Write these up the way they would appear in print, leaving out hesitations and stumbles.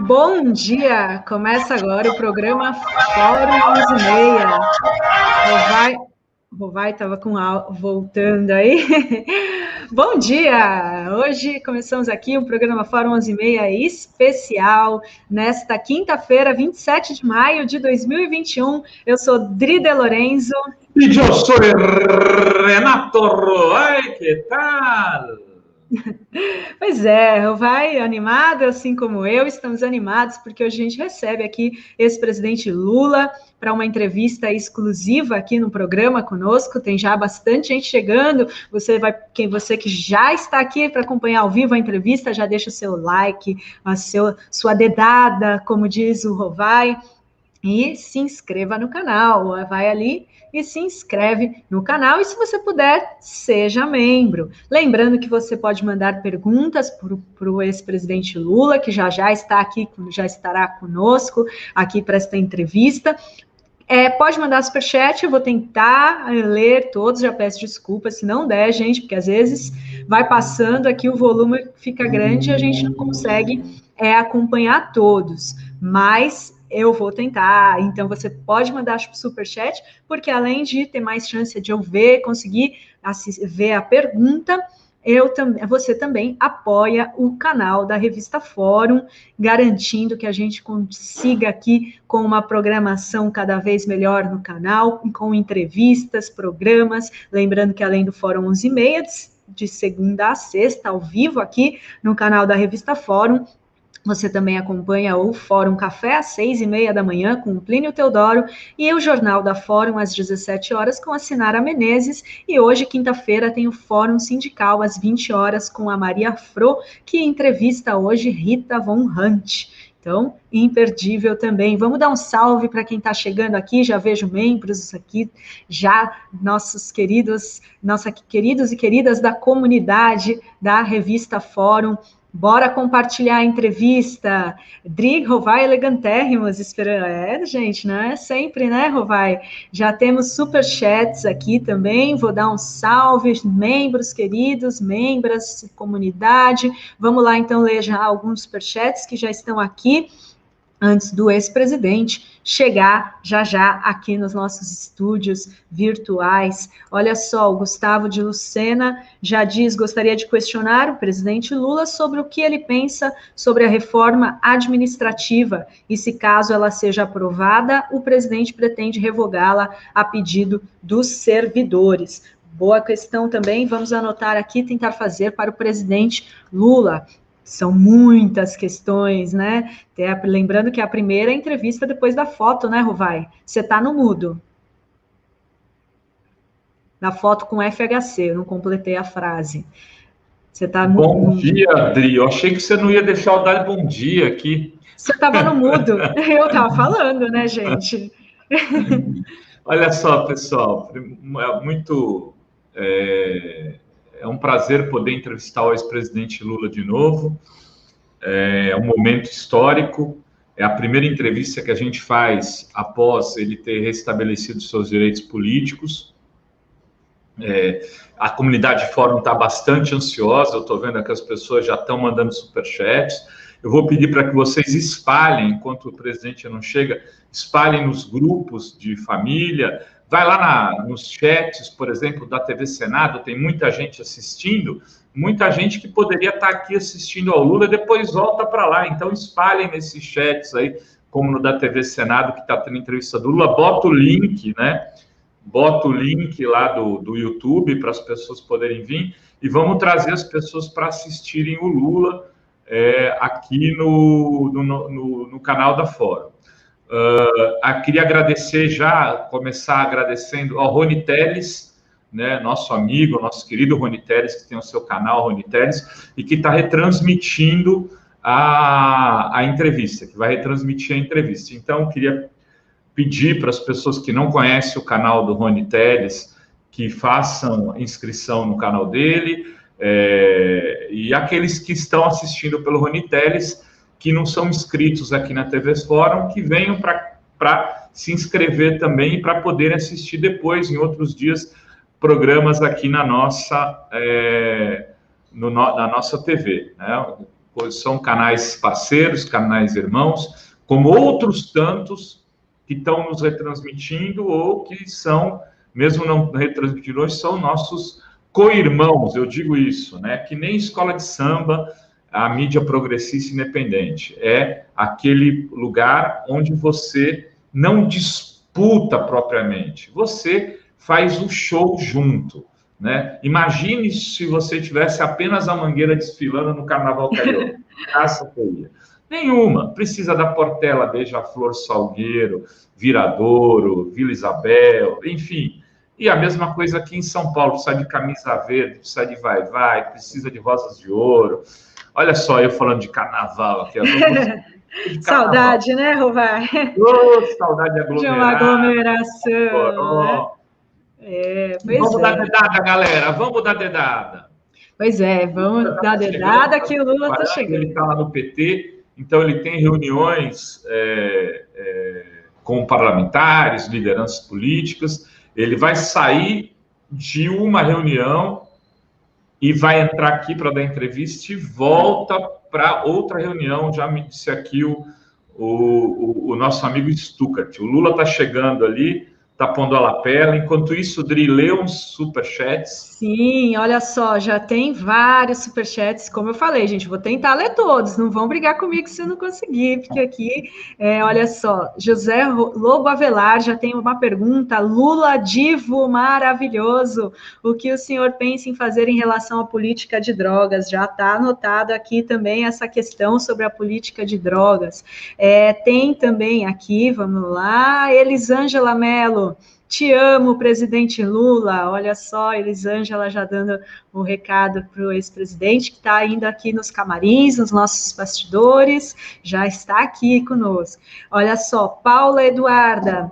Bom dia! Começa agora o programa Fórum 11h30. Rovai estava voltando aí. Bom dia! Hoje começamos aqui o programa Fórum 11h30 especial, nesta quinta-feira, 27 de maio de 2021. Eu sou Dri De Lorenzo. E eu sou Renato Roy, que tal? Pois é, vai animado, assim como eu, estamos animados porque hoje a gente recebe aqui ex-presidente Lula para uma entrevista exclusiva aqui no programa conosco. Tem já bastante gente chegando. Você que já está aqui para acompanhar ao vivo a entrevista, já deixa o seu like, sua dedada, como diz o Rovai, e se inscreva no canal. Vai ali e se inscreve no canal, e se você puder, seja membro. Lembrando que você pode mandar perguntas para o ex-presidente Lula, que já está aqui, já estará conosco aqui para esta entrevista. Pode mandar superchat, eu vou tentar ler todos, já peço desculpas se não der, gente, porque às vezes vai passando aqui, o volume fica grande e a gente não consegue acompanhar todos, mas eu vou tentar. Então você pode mandar superchat, porque além de ter mais chance de eu conseguir ver a pergunta, você também apoia o canal da Revista Fórum, garantindo que a gente consiga aqui com uma programação cada vez melhor no canal, com entrevistas, programas. Lembrando que além do Fórum 11h30, de segunda a sexta, ao vivo aqui no canal da Revista Fórum, você também acompanha o Fórum Café às 6h30 da manhã com o Plínio Teodoro e o Jornal da Fórum às 17 horas com a Sinara Menezes. E hoje, quinta-feira, tem o Fórum Sindical às 20 horas com a Maria Fro, que entrevista hoje Rita Von Hunt. Então, imperdível também. Vamos dar um salve para quem está chegando aqui. Já vejo membros aqui, já nossos queridos e queridas da comunidade da Revista Fórum. Bora compartilhar a entrevista. Dri, Rovai, elegantérrimos, esperando. Gente, não é sempre, né, Rovai? Já temos superchats aqui também. Vou dar um salve, membros queridos, membras, comunidade. Vamos lá, então, ler já alguns superchats que já estão aqui, antes do ex-presidente chegar já aqui nos nossos estúdios virtuais. Olha só, o Gustavo de Lucena já diz: gostaria de questionar o presidente Lula sobre o que ele pensa sobre a reforma administrativa e se caso ela seja aprovada, o presidente pretende revogá-la a pedido dos servidores. Boa questão também, vamos anotar aqui, tentar fazer para o presidente Lula. São muitas questões, né? Lembrando que é a primeira entrevista depois da foto, né, Rovai? Você está no mudo. Na foto com FHC, eu não completei a frase. Você está no Bom dia, Adri. Eu achei que você não ia deixar eu dar bom dia aqui. Você estava no mudo. Eu estava falando, né, gente? Olha só, pessoal, é um prazer poder entrevistar o ex-presidente Lula de novo. É um momento histórico. É a primeira entrevista que a gente faz após ele ter restabelecido seus direitos políticos. A comunidade Fórum está bastante ansiosa. Eu estou vendo que as pessoas já estão mandando superchats. Eu vou pedir para que vocês espalhem, enquanto o presidente não chega, espalhem nos grupos de família. Vai lá nos chats, por exemplo, da TV Senado, tem muita gente assistindo, muita gente que poderia estar aqui assistindo ao Lula e depois volta para lá. Então, espalhem nesses chats aí, como no da TV Senado, que está tendo entrevista do Lula. Bota o link, né? Bota o link lá do YouTube para as pessoas poderem vir e vamos trazer as pessoas para assistirem o Lula aqui no canal da Fórum. Queria agradecer começar agradecendo ao Rony Telles, né, nosso amigo, nosso querido Rony Telles, que tem o seu canal Rony Telles, e que está retransmitindo a entrevista, que vai retransmitir a entrevista. Então, queria pedir para as pessoas que não conhecem o canal do Rony Telles, que façam inscrição no canal dele, e aqueles que estão assistindo pelo Rony Telles, que não são inscritos aqui na TV Fórum, que venham para se inscrever também e para poderem assistir depois, em outros dias, programas aqui na nossa TV, né? pois são canais parceiros, canais irmãos, como outros tantos que estão nos retransmitindo ou que são, mesmo não retransmitindo hoje, são nossos co-irmãos, eu digo isso, né? Que nem escola de samba, a mídia progressista independente. É aquele lugar onde você não disputa propriamente, você faz o show junto, né? Imagine se você tivesse apenas a Mangueira desfilando no Carnaval Carioca. Graça feia. Nenhuma. Precisa da Portela, Beija-Flor, Salgueiro, Viradouro, Vila Isabel, enfim. E a mesma coisa aqui em São Paulo, precisa de camisa verde, precisa de vai-vai, precisa de rosas de ouro. Olha só, eu falando de carnaval aqui. De saudade, né, Rovai? Saudade de aglomerar. De uma aglomeração. Vamos dar dedada, galera. Vamos dar dedada. Pois é, vamos dar dedada que o Lula está chegando. Ele está lá no PT, então ele tem reuniões com parlamentares, lideranças políticas. Ele vai sair de uma reunião e vai entrar aqui para dar entrevista e volta para outra reunião. Já me disse aqui o nosso amigo Stuckert. O Lula está chegando ali, está pondo a lapela. Enquanto isso, o Dri lê uns superchats. Sim, olha só, já tem vários superchats. Como eu falei, gente, vou tentar ler todos. Não vão brigar comigo se eu não conseguir, porque aqui, olha só, José Lobo Avelar já tem uma pergunta. Lula divo maravilhoso. O que o senhor pensa em fazer em relação à política de drogas? Já está anotado aqui também essa questão sobre a política de drogas. Tem também aqui, vamos lá, Elisângela Mello. Te amo, presidente Lula. Olha só, Elisângela já dando o recado para o ex-presidente, que está ainda aqui nos camarins, nos nossos bastidores, já está aqui conosco. Olha só, Paula Eduarda.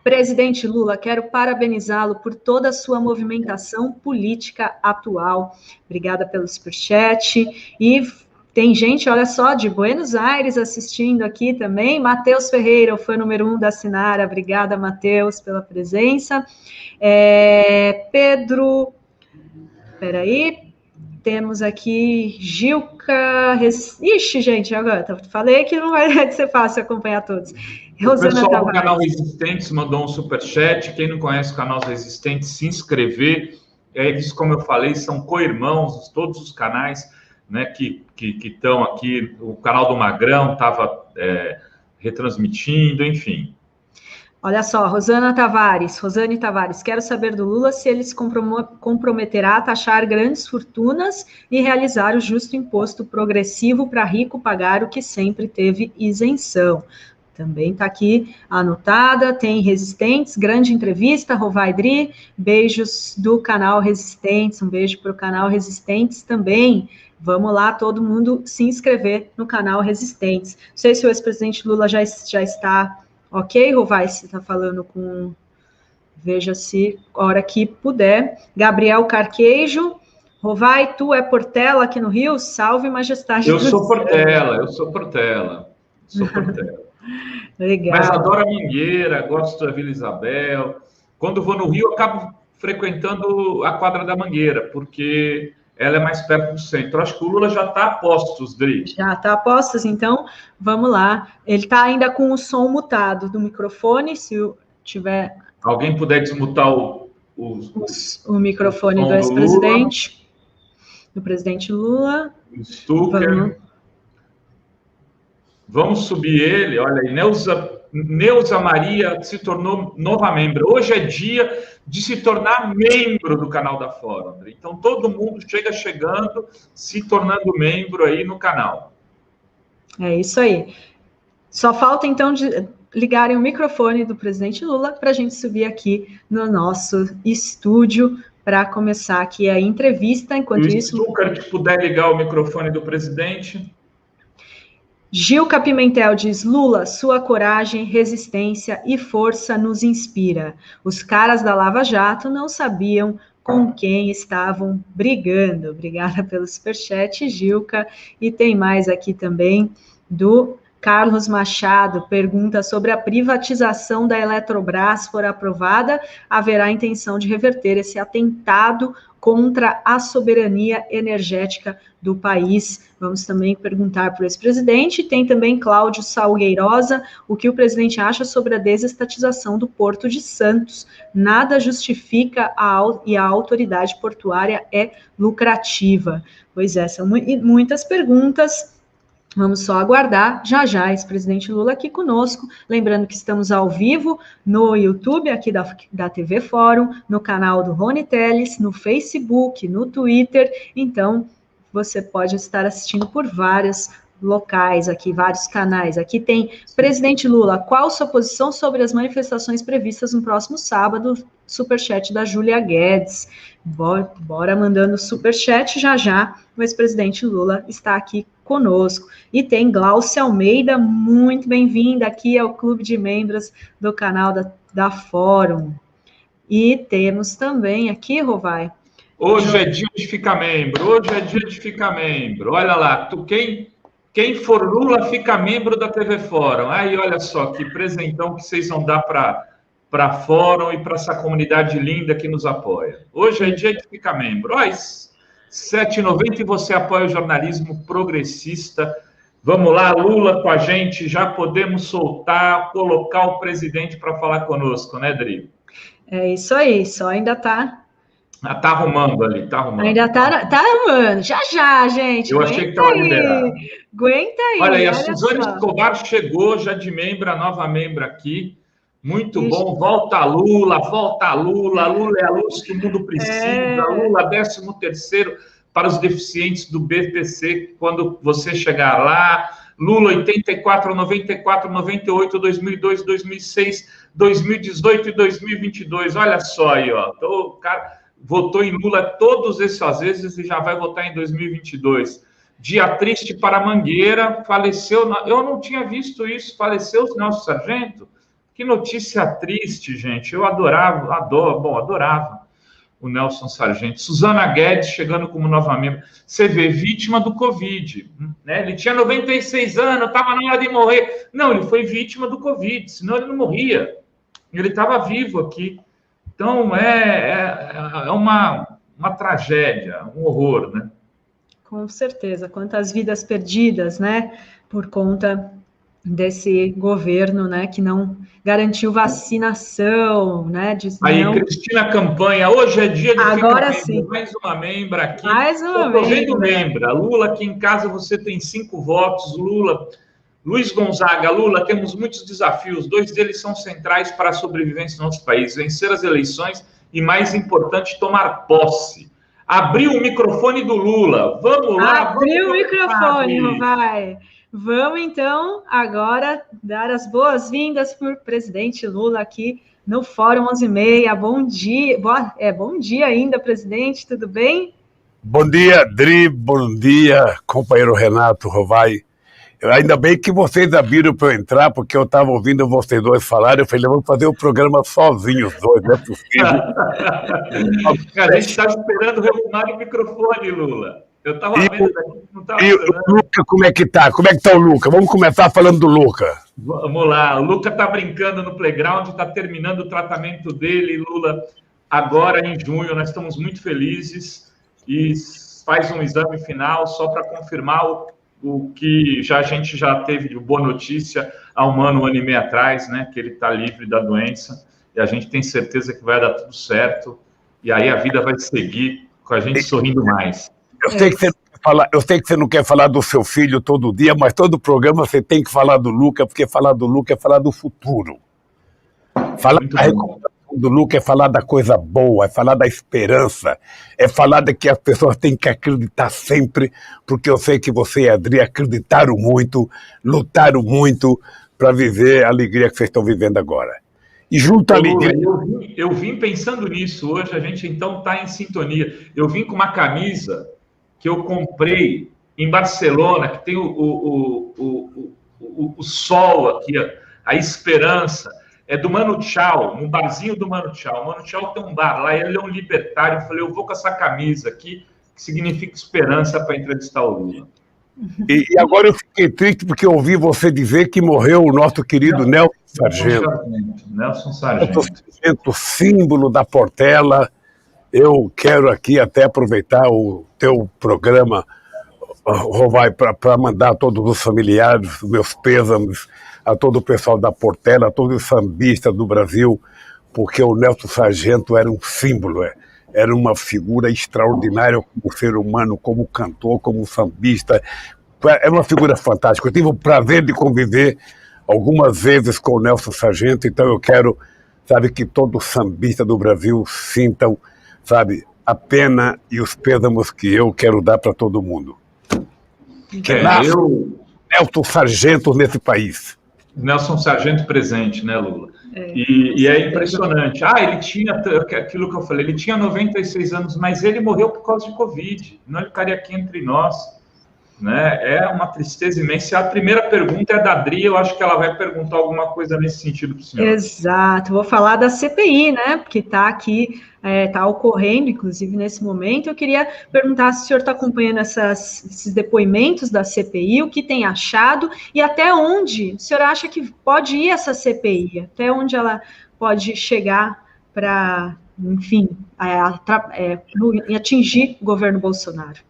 Presidente Lula, quero parabenizá-lo por toda a sua movimentação política atual. Obrigada pelo superchat. E tem gente, olha só, de Buenos Aires assistindo aqui também. Matheus Ferreira, o fã número 1 da Sinara. Obrigada, Matheus, pela presença. Pedro, peraí, temos aqui Gilca. Ixi, gente, agora falei que não vai ser fácil acompanhar todos. Rosana o pessoal Tavares. Do canal Resistentes mandou um superchat. Quem não conhece o canal Resistentes, se inscrever. Eles, como eu falei, são co-irmãos, todos os canais, né, que estão aqui. O canal do Magrão estava retransmitindo, enfim. Olha só, Rosane Tavares, quero saber do Lula se ele se comprometerá a taxar grandes fortunas e realizar o justo imposto progressivo para rico pagar o que sempre teve isenção. Também está aqui anotada, tem Resistentes, grande entrevista, Rovaidri, beijos do canal Resistentes, um beijo para o canal Resistentes também. Vamos lá, todo mundo se inscrever no canal Resistentes. Não sei se o ex-presidente Lula já está ok, Rovai, se está falando com... Veja se, a hora que puder. Gabriel Carquejo, Rovai, tu é Portela aqui no Rio? Salve, majestade. Eu sou Portela. Legal. Mas adoro a Mangueira, gosto da Vila Isabel. Quando vou no Rio, eu acabo frequentando a quadra da Mangueira, porque ela é mais perto do centro. Acho que o Lula já está a postos, Dri. Já está a postos, então vamos lá. Ele está ainda com o som mutado do microfone, se tiver... Alguém puder desmutar o microfone do ex-presidente, do presidente Lula. Stucker. Vamos subir ele, olha aí, Neuza Maria se tornou nova membro. Hoje é dia de se tornar membro do canal da Fórum, André. Então, todo mundo chegando, se tornando membro aí no canal. É isso aí. Só falta, então, de ligarem o microfone do presidente Lula para a gente subir aqui no nosso estúdio para começar aqui a entrevista. Enquanto isso... Se o Stuckert puder ligar o microfone do presidente... Gilca Pimentel diz, Lula, sua coragem, resistência e força nos inspira. Os caras da Lava Jato não sabiam com quem estavam brigando. Obrigada pelo superchat, Gilca. E tem mais aqui também do Carlos Machado, pergunta sobre a privatização da Eletrobras for aprovada, haverá intenção de reverter esse atentado contra a soberania energética do país. Vamos também perguntar para o ex-presidente. Tem também Cláudio Salgueirosa, o que o presidente acha sobre a desestatização do Porto de Santos. Nada justifica e a autoridade portuária é lucrativa. Pois é, são muitas perguntas. Vamos só aguardar, já, ex-presidente Lula aqui conosco, lembrando que estamos ao vivo no YouTube, aqui da TV Fórum, no canal do Rony Telles, no Facebook, no Twitter, então você pode estar assistindo por vários locais aqui, vários canais. Aqui tem presidente Lula, qual sua posição sobre as manifestações previstas no próximo sábado? Superchat da Júlia Guedes. Bora mandando superchat já. O ex-presidente Lula está aqui conosco. E tem Glaucia Almeida, muito bem-vinda aqui ao clube de membros do canal da Fórum. E temos também aqui, Rovai. Hoje é dia de ficar membro, Olha lá, quem for Lula fica membro da TV Fórum. Aí, olha só, que presentão que vocês vão dar para Fórum e para essa comunidade linda que nos apoia. Hoje é dia de ficar membro. Olha, 7,90 e você apoia o jornalismo progressista. Vamos lá, Lula com a gente, já podemos soltar, colocar o presidente para falar conosco, né, Dri? É isso aí, só ainda tá... Tá arrumando ali, tá arrumando. Ainda tá arrumando, já, gente. Eu achei que estava liberado. Aguenta aí. Olha aí, a Suzane Escobar chegou já de membro, a nova membro aqui. Muito bom, volta Lula, Lula é a luz que o mundo precisa, Lula 13º para os deficientes do BPC, quando você chegar lá, Lula 84, 94, 98, 2002, 2006, 2018 e 2022, olha só aí, ó, o cara votou em Lula todos essas vezes e já vai votar em 2022. Dia triste para Mangueira, faleceu, eu não tinha visto isso, faleceu o Nelson Sargento. Que notícia triste, gente. Eu adorava o Nelson Sargento. Suzana Guedes chegando como nova membro. Você vê, vítima do Covid. Né? Ele tinha 96 anos, estava na hora de morrer. Não, ele foi vítima do Covid, senão ele não morria. Ele estava vivo aqui. Então, é uma tragédia, um horror, né? Com certeza. Quantas vidas perdidas, né? Por conta desse governo, né, que não garantiu vacinação, né? Aí, Cristina Campanha, hoje é dia de agora sim. Mais uma membra aqui. Mais uma membra. Lula, aqui em casa você tem 5 votos. Lula, Luiz Gonzaga, Lula, temos muitos desafios. 2 deles são centrais para a sobrevivência do nosso país: vencer as eleições e, mais importante, tomar posse. Abriu o microfone do Lula. Vamos lá. Abriu o microfone, vai. Vamos, então, agora dar as boas-vindas para o presidente Lula aqui no Fórum 11h30. Bom dia. Bom dia ainda, presidente. Tudo bem? Bom dia, Dri. Bom dia, companheiro Renato Rovai. Ainda bem que vocês abriram para eu entrar, porque eu estava ouvindo vocês dois falarem. Eu falei, vamos fazer o programa sozinhos, os dois, não é possível. Cara, a gente está esperando retomar o microfone, Lula. Eu estava vendo daqui, não estava. E o Luca, como é que tá? Como é que tá o Luca? Vamos começar falando do Luca. Vamos lá, o Luca está brincando no playground, está terminando o tratamento dele, Lula, agora em junho. Nós estamos muito felizes e faz um exame final só para confirmar o que a gente já teve de boa notícia há um ano e meio atrás, né? Que ele está livre da doença e a gente tem certeza que vai dar tudo certo e aí a vida vai seguir com a gente sorrindo mais. Eu sei que você não quer falar do seu filho todo dia, mas todo programa você tem que falar do Luca, porque falar do Luca é falar do futuro. Falar da recuperação do Luca é falar da coisa boa, é falar da esperança, é falar de que as pessoas têm que acreditar sempre, porque eu sei que você e a Adri acreditaram muito, lutaram muito para viver a alegria que vocês estão vivendo agora. E junto à alegria... Eu vim pensando nisso hoje, a gente então está em sintonia. Eu vim com uma camisa que eu comprei em Barcelona, que tem o sol aqui, a esperança, é do Manu Chao, no barzinho do Manu Chao. O Manu Chao tem um bar lá, ele é um libertário. Eu falei, eu vou com essa camisa aqui, que significa esperança, para entrevistar o Lula. E agora eu fiquei triste porque eu ouvi você dizer que morreu o nosso querido Nelson Sargento. Nelson Sargento. O símbolo da Portela, eu quero aqui até aproveitar o teu programa, Rovai, para mandar a todos os familiares, os meus pêsames, a todo o pessoal da Portela, a todos os sambistas do Brasil, porque o Nelson Sargento era um símbolo, era uma figura extraordinária como ser humano, como cantor, como sambista. É uma figura fantástica. Eu tive o prazer de conviver algumas vezes com o Nelson Sargento, então eu quero, sabe, que todo sambista do Brasil sintam, sabe, a pena e os pêsames que eu quero dar para todo mundo. Nelson Sargento nesse país. Nelson Sargento presente, né, Lula? E é impressionante. Ele tinha, aquilo que eu falei, ele tinha 96 anos, mas ele morreu por causa de Covid, não ele estaria aqui entre nós. Né? É uma tristeza imensa. A primeira pergunta é da Adri, eu acho que ela vai perguntar alguma coisa nesse sentido para o senhor. Exato, vou falar da CPI, né, porque está aqui, está ocorrendo, inclusive, nesse momento. Eu queria perguntar se o senhor está acompanhando esses depoimentos da CPI, o que tem achado e até onde o senhor acha que pode ir essa CPI, até onde ela pode chegar para, enfim, atingir o governo Bolsonaro.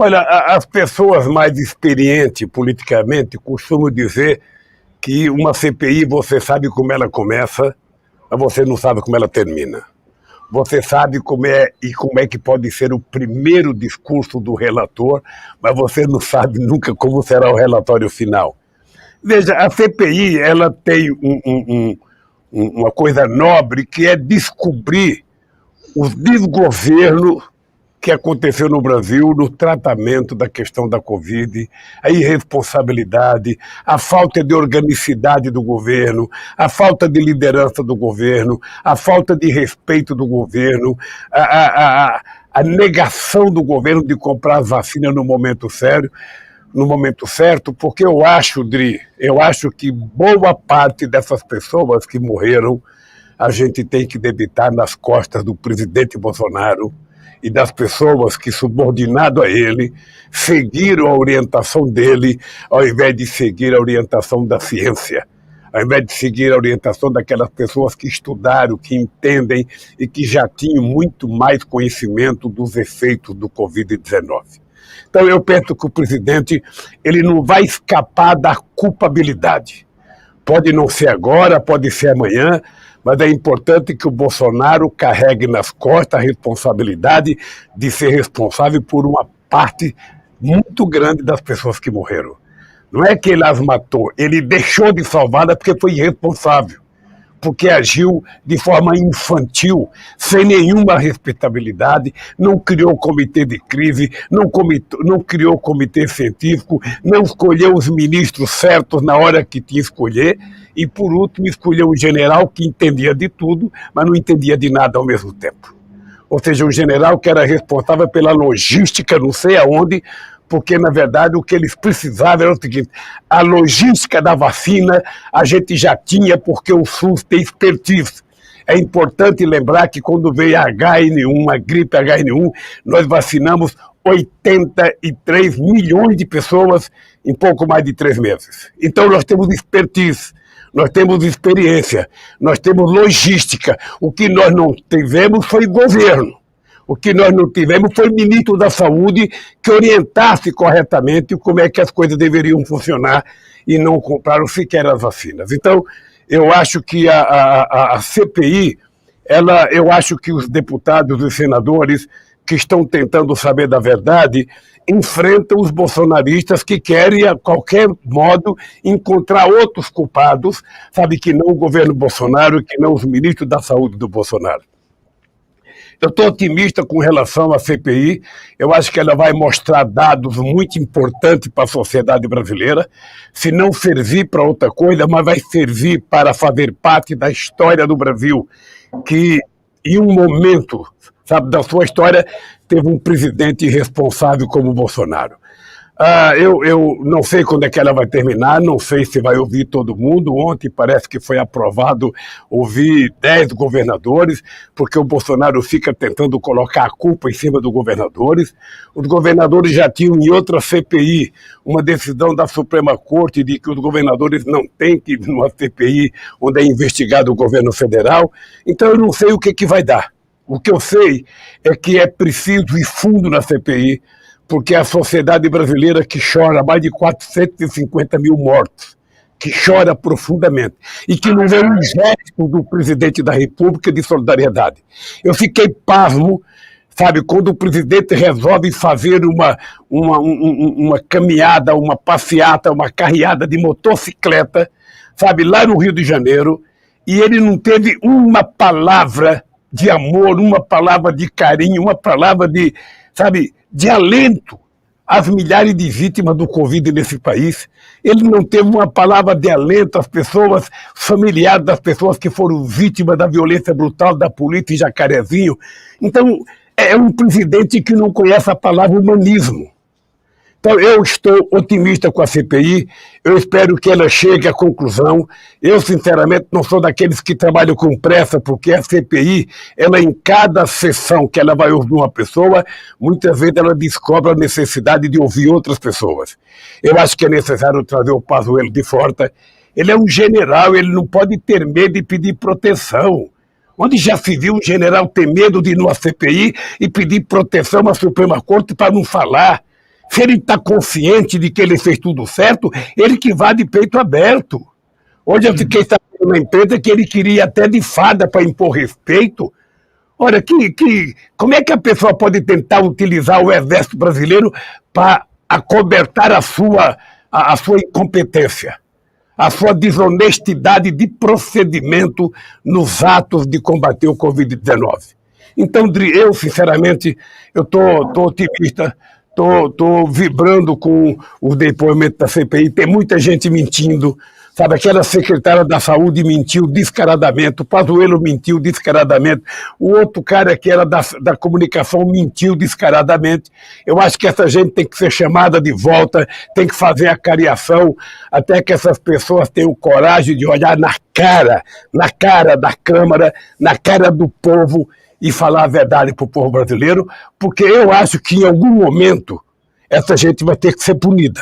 Olha, as pessoas mais experientes politicamente costumam dizer que uma CPI você sabe como ela começa, mas você não sabe como ela termina. Você sabe como é que pode ser o primeiro discurso do relator, mas você não sabe nunca como será o relatório final. Veja, a CPI ela tem uma coisa nobre que é descobrir os desgovernos que aconteceu no Brasil no tratamento da questão da Covid, a irresponsabilidade, a falta de organicidade do governo, a falta de liderança do governo, a falta de respeito do governo, a negação do governo de comprar as vacinas no momento certo, porque eu acho que boa parte dessas pessoas que morreram, a gente tem que debitar nas costas do presidente Bolsonaro e das pessoas que, subordinado a ele, seguiram a orientação dele, ao invés de seguir a orientação da ciência, ao invés de seguir a orientação daquelas pessoas que estudaram, que entendem e que já tinham muito mais conhecimento dos efeitos do Covid-19. Então, eu penso que o presidente ele não vai escapar da culpabilidade. Pode não ser agora, pode ser amanhã, mas é importante que o Bolsonaro carregue nas costas a responsabilidade de ser responsável por uma parte muito grande das pessoas que morreram. Não é que ele as matou, ele deixou de salvá-las porque foi irresponsável, porque agiu de forma infantil, sem nenhuma respeitabilidade, não criou comitê de crise, não criou comitê científico, não escolheu os ministros certos na hora que tinha que escolher, e, por último, escolheu um general que entendia de tudo, mas não entendia de nada ao mesmo tempo. Ou seja, um general que era responsável pela logística, não sei aonde, porque, na verdade, o que eles precisavam era o seguinte: a logística da vacina a gente já tinha, porque o SUS tem expertise. É importante lembrar que quando veio a H1N1, a gripe H1N1, nós vacinamos 83 milhões de pessoas em pouco mais de 3 meses. Então, nós temos expertise. Nós temos experiência, nós temos logística. O que nós não tivemos foi governo. O que nós não tivemos foi ministro da Saúde que orientasse corretamente como é que as coisas deveriam funcionar e não compraram sequer as vacinas. Então, eu acho que a CPI, eu acho que os deputados e senadores que estão tentando saber da verdade enfrentam os bolsonaristas que querem, a qualquer modo, encontrar outros culpados, sabe, que não o governo Bolsonaro, que não os ministros da Saúde do Bolsonaro. Eu estou otimista com relação à CPI, eu acho que ela vai mostrar dados muito importantes para a sociedade brasileira, se não servir para outra coisa, mas vai servir para fazer parte da história do Brasil, que em um momento, sabe, da sua história, teve um presidente irresponsável como o Bolsonaro. Eu não sei quando é que ela vai terminar, não sei se vai ouvir todo mundo. Ontem parece que foi aprovado ouvir 10 governadores, porque o Bolsonaro fica tentando colocar a culpa em cima dos governadores. Os governadores já tinham em outra CPI uma decisão da Suprema Corte de que os governadores não têm que ir numa CPI onde é investigado o governo federal. Então eu não sei o que vai dar. O que eu sei é que é preciso ir fundo na CPI, porque a sociedade brasileira que chora mais de 450 mil mortos, que chora profundamente, e que não vê um gesto do presidente da República de solidariedade. Eu fiquei pasmo, sabe, quando o presidente resolve fazer uma caminhada, uma passeata, uma carreada de motocicleta, sabe, lá no Rio de Janeiro, e ele não teve uma palavra de amor, uma palavra de carinho, uma palavra de, sabe, de alento às milhares de vítimas do Covid nesse país. Ele não teve uma palavra de alento às pessoas, familiares das pessoas que foram vítimas da violência brutal da polícia em Jacarezinho. Então, é um presidente que não conhece a palavra humanismo. Então, eu estou otimista com a CPI, eu espero que ela chegue à conclusão. Eu, sinceramente, não sou daqueles que trabalham com pressa, porque a CPI, ela em cada sessão que ela vai ouvir uma pessoa, muitas vezes ela descobre a necessidade de ouvir outras pessoas. Eu acho que é necessário trazer o Pazuello de volta. Ele é um general, ele não pode ter medo de pedir proteção. Onde já se viu um general ter medo de ir numa CPI e pedir proteção à Suprema Corte para não falar? Se ele está consciente de que ele fez tudo certo, ele que vá de peito aberto. Hoje eu fiquei sabendo na empresa que ele queria até de farda para impor respeito. Olha, como é que a pessoa pode tentar utilizar o Exército Brasileiro para acobertar a sua incompetência, a sua desonestidade de procedimento nos atos de combater o Covid-19? Então, eu, sinceramente, eu estou otimista. Estou vibrando com o depoimento da CPI. Tem muita gente mentindo, sabe? Aquela secretária da Saúde mentiu descaradamente, o Pazuello mentiu descaradamente, o outro cara que era da comunicação mentiu descaradamente. Eu acho que essa gente tem que ser chamada de volta, tem que fazer a cariação, até que essas pessoas tenham coragem de olhar na cara da Câmara, na cara do povo, e falar a verdade para o povo brasileiro, porque eu acho que em algum momento essa gente vai ter que ser punida.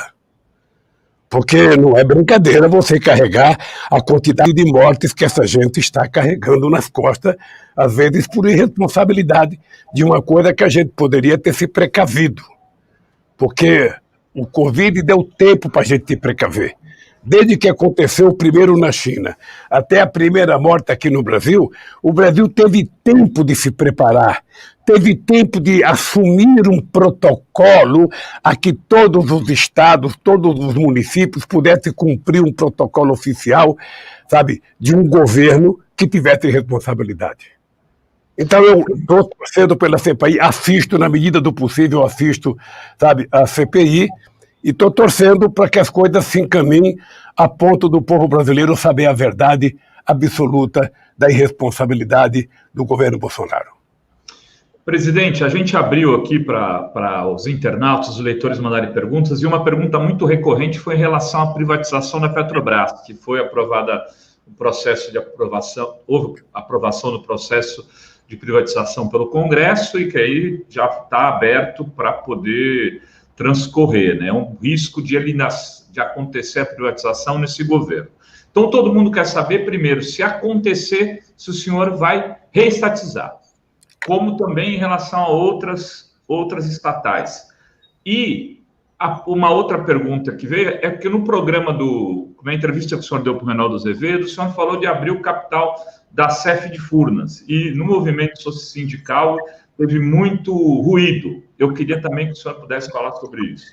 Porque não é brincadeira você carregar a quantidade de mortes que essa gente está carregando nas costas, às vezes por irresponsabilidade de uma coisa que a gente poderia ter se precavido. Porque o Covid deu tempo para a gente se precaver. Desde que aconteceu o primeiro na China até a primeira morte aqui no Brasil, o Brasil teve tempo de se preparar, teve tempo de assumir um protocolo a que todos os estados, todos os municípios pudessem cumprir um protocolo oficial, sabe, de um governo que tivesse responsabilidade. Então eu estou torcendo pela CPI, assisto na medida do possível, sabe, a CPI, e estou torcendo para que as coisas se encaminhem a ponto do povo brasileiro saber a verdade absoluta da irresponsabilidade do governo Bolsonaro. Presidente, a gente abriu aqui para os internautas, os leitores mandarem perguntas, e uma pergunta muito recorrente foi em relação à privatização da Petrobras, que foi aprovada no processo de aprovação, houve aprovação no processo de privatização pelo Congresso e que aí já está aberto para poder transcorrer, né? É um risco de acontecer a privatização nesse governo. Então, todo mundo quer saber, primeiro, se acontecer, se o senhor vai reestatizar, como também em relação a outras estatais. E uma outra pergunta que veio é porque no programa na entrevista que o senhor deu para o Reinaldo Azevedo, o senhor falou de abrir o capital da CEF de Furnas, e no movimento sindical teve muito ruído. Eu queria também que o senhor pudesse falar sobre isso.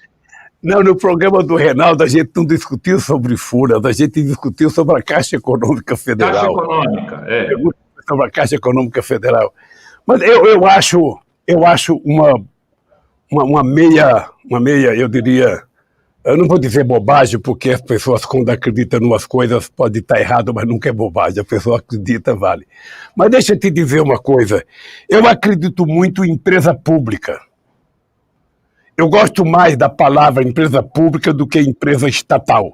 Não, no programa do Reinaldo a gente não discutiu sobre Furnas, a gente discutiu sobre a Caixa Econômica Federal. Caixa Econômica, é. Sobre a Caixa Econômica Federal. Mas eu acho uma meia, eu diria, eu não vou dizer bobagem, porque as pessoas quando acreditam em umas coisas pode estar errado, mas nunca é bobagem, a pessoa acredita, vale. Mas deixa eu te dizer uma coisa, eu acredito muito em empresa pública. Eu gosto mais da palavra empresa pública do que empresa estatal.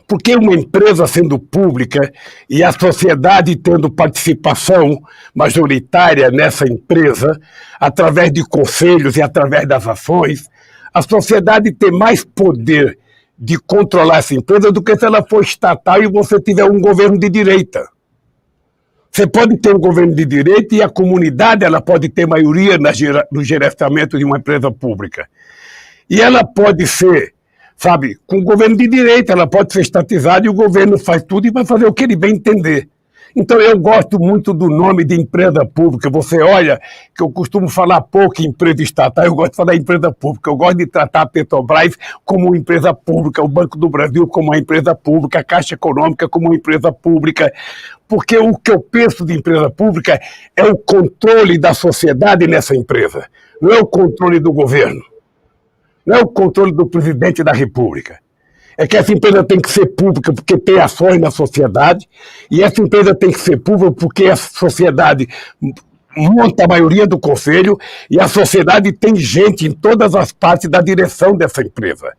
Porque uma empresa sendo pública e a sociedade tendo participação majoritária nessa empresa, através de conselhos e através das ações, a sociedade tem mais poder de controlar essa empresa do que se ela for estatal e você tiver um governo de direita. Você pode ter um governo de direita e a comunidade ela pode ter maioria no gerenciamento de uma empresa pública. E ela pode ser, sabe, com o governo de direita, ela pode ser estatizada e o governo faz tudo e vai fazer o que ele bem entender. Então, eu gosto muito do nome de empresa pública. Você olha que eu costumo falar pouco em empresa estatal, eu gosto de falar em empresa pública. Eu gosto de tratar a Petrobras como uma empresa pública, o Banco do Brasil como uma empresa pública, a Caixa Econômica como uma empresa pública, porque o que eu penso de empresa pública é o controle da sociedade nessa empresa, não é o controle do governo, não é o controle do presidente da República. É que essa empresa tem que ser pública porque tem ações na sociedade, e essa empresa tem que ser pública porque a sociedade monta a maioria do conselho e a sociedade tem gente em todas as partes da direção dessa empresa.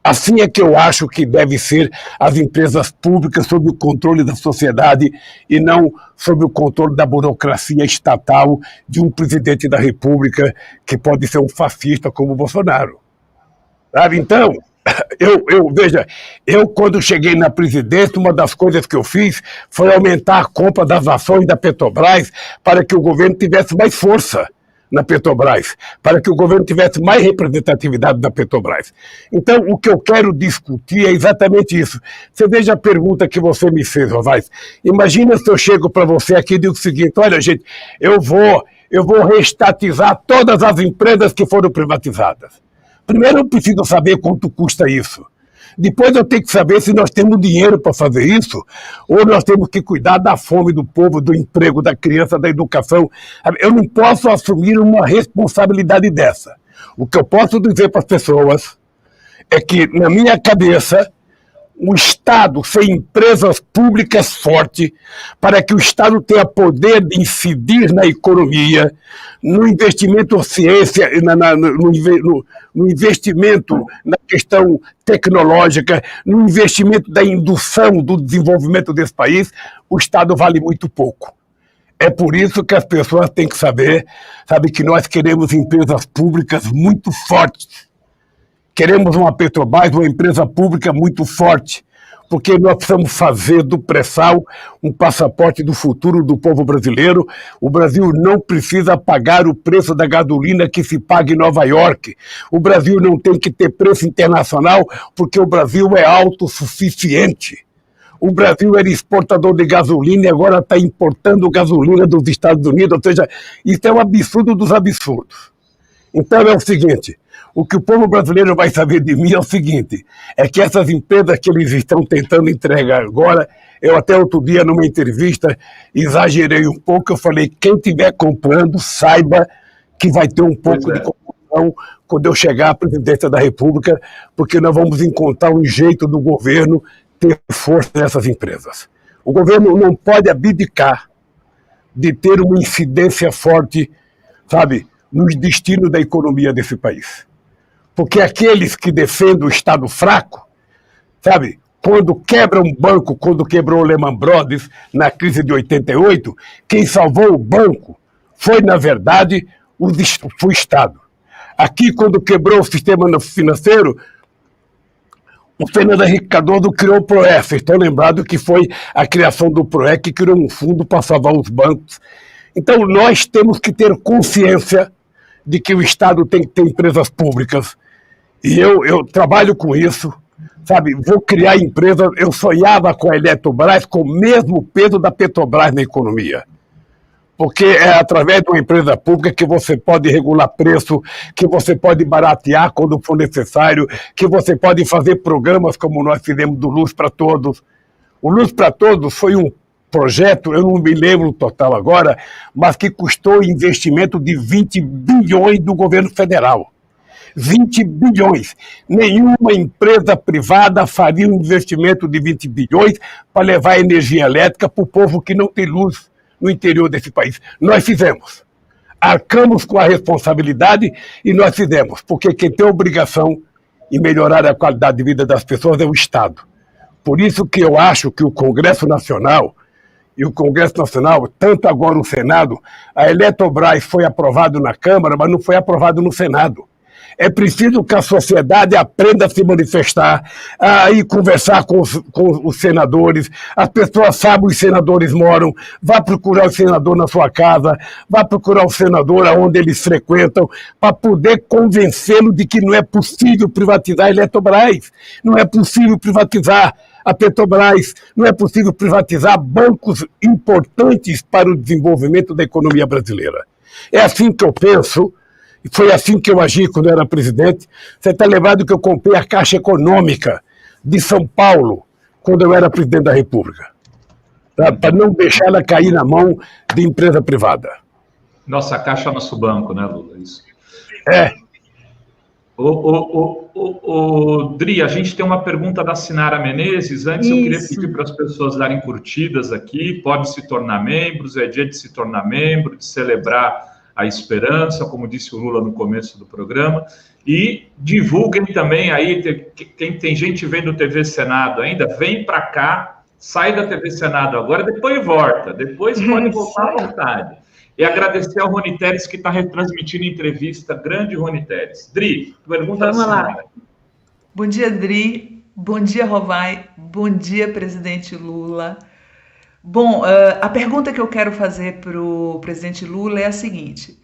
Assim é que eu acho que deve ser as empresas públicas sob o controle da sociedade e não sob o controle da burocracia estatal de um presidente da República que pode ser um fascista como o Bolsonaro. Sabe? Então, veja, quando cheguei na presidência, uma das coisas que eu fiz foi aumentar a compra das ações da Petrobras para que o governo tivesse mais força na Petrobras, para que o governo tivesse mais representatividade na Petrobras. Então, o que eu quero discutir é exatamente isso. Você veja a pergunta que você me fez, Rovais. Imagina se eu chego para você aqui e digo o seguinte: olha, gente, eu vou reestatizar todas as empresas que foram privatizadas. Primeiro eu preciso saber quanto custa isso. Depois eu tenho que saber se nós temos dinheiro para fazer isso ou nós temos que cuidar da fome do povo, do emprego, da criança, da educação. Eu não posso assumir uma responsabilidade dessa. O que eu posso dizer para as pessoas é que, na minha cabeça, o Estado sem empresas públicas fortes, para que o Estado tenha poder de incidir na economia, no investimento em ciência, no investimento na questão tecnológica, no investimento da indução do desenvolvimento desse país, o Estado vale muito pouco. É por isso que as pessoas têm que saber, sabe, que nós queremos empresas públicas muito fortes. Queremos uma Petrobras, uma empresa pública muito forte, porque nós precisamos fazer do pré-sal um passaporte do futuro do povo brasileiro. O Brasil não precisa pagar o preço da gasolina que se paga em Nova York. O Brasil não tem que ter preço internacional, porque o Brasil é autossuficiente. O Brasil era exportador de gasolina e agora está importando gasolina dos Estados Unidos. Ou seja, isso é um absurdo dos absurdos. Então é o seguinte: o que o povo brasileiro vai saber de mim é o seguinte, é que essas empresas que eles estão tentando entregar agora, eu até outro dia numa entrevista exagerei um pouco, eu falei, quem estiver comprando, saiba que vai ter um pouco de confusão quando eu chegar à presidência da República, porque nós vamos encontrar um jeito do governo ter força nessas empresas. O governo não pode abdicar de ter uma incidência forte, sabe, nos destinos da economia desse país. Porque aqueles que defendem o Estado fraco, sabe, quando quebra um banco, quando quebrou o Lehman Brothers na crise de 88, quem salvou o banco foi, na verdade, o Estado. Aqui, quando quebrou o sistema financeiro, o Fernando Henrique Cardoso criou o PROE. Vocês estão lembrados que foi a criação do PROE que criou um fundo para salvar os bancos. Então, nós temos que ter consciência de que o Estado tem que ter empresas públicas. E eu trabalho com isso, sabe? Vou criar empresas. Eu sonhava com a Eletrobras com o mesmo peso da Petrobras na economia. Porque é através de uma empresa pública que você pode regular preço, que você pode baratear quando for necessário, que você pode fazer programas como nós fizemos do Luz para Todos. O Luz para Todos foi um projeto, eu não me lembro o total agora, mas que custou investimento de 20 bilhões do governo federal. 20 bilhões. Nenhuma empresa privada faria um investimento de 20 bilhões para levar energia elétrica para o povo que não tem luz no interior desse país. Nós fizemos. Arcamos com a responsabilidade e nós fizemos, porque quem tem a obrigação em melhorar a qualidade de vida das pessoas é o Estado. Por isso que eu acho que o Congresso Nacional e o Congresso Nacional, tanto agora no Senado, a Eletrobras foi aprovado na Câmara, mas não foi aprovado no Senado. É preciso que a sociedade aprenda a se manifestar, a ir conversar com os senadores. As pessoas sabem onde os senadores moram. Vá procurar o senador na sua casa, vá procurar o senador aonde eles frequentam, para poder convencê-lo de que não é possível privatizar a Eletrobras, não é possível privatizar a Petrobras, não é possível privatizar bancos importantes para o desenvolvimento da economia brasileira. É assim que eu penso. Foi assim que eu agi quando eu era presidente. Você está lembrado que eu comprei a Caixa Econômica de São Paulo quando eu era presidente da República, para não deixar ela cair na mão de empresa privada. Nossa, a Caixa é nosso banco, né, Lula? Isso. É. Dri, a gente tem uma pergunta da Sinara Menezes. Antes, eu queria pedir para as pessoas darem curtidas aqui. Pode se tornar membros, é dia de se tornar membro, de celebrar a esperança, como disse o Lula no começo do programa. E divulguem também aí, tem gente vendo TV Senado ainda, vem para cá, sai da TV Senado agora, depois volta, depois pode voltar à vontade. E agradecer ao Rony Teres, que está retransmitindo entrevista, grande Rony Teres. Dri, pergunta Vamos lá. Bom dia, Dri. Bom dia, Rovai. Bom dia, presidente Lula. Bom, a pergunta que eu quero fazer para o presidente Lula é a seguinte.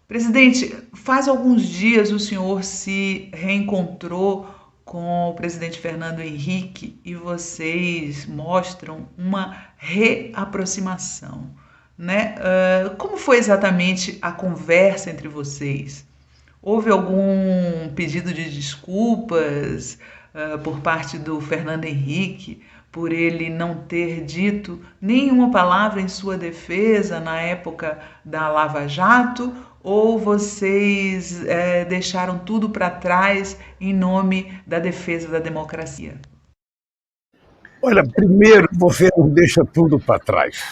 Presidente, faz alguns dias o senhor se reencontrou com o presidente Fernando Henrique e vocês mostram uma reaproximação, né? Como foi exatamente a conversa entre vocês? Houve algum pedido de desculpas por parte do Fernando Henrique por ele não ter dito nenhuma palavra em sua defesa na época da Lava Jato? Ou vocês deixaram tudo para trás em nome da defesa da democracia? Olha, primeiro, você não deixa tudo para trás.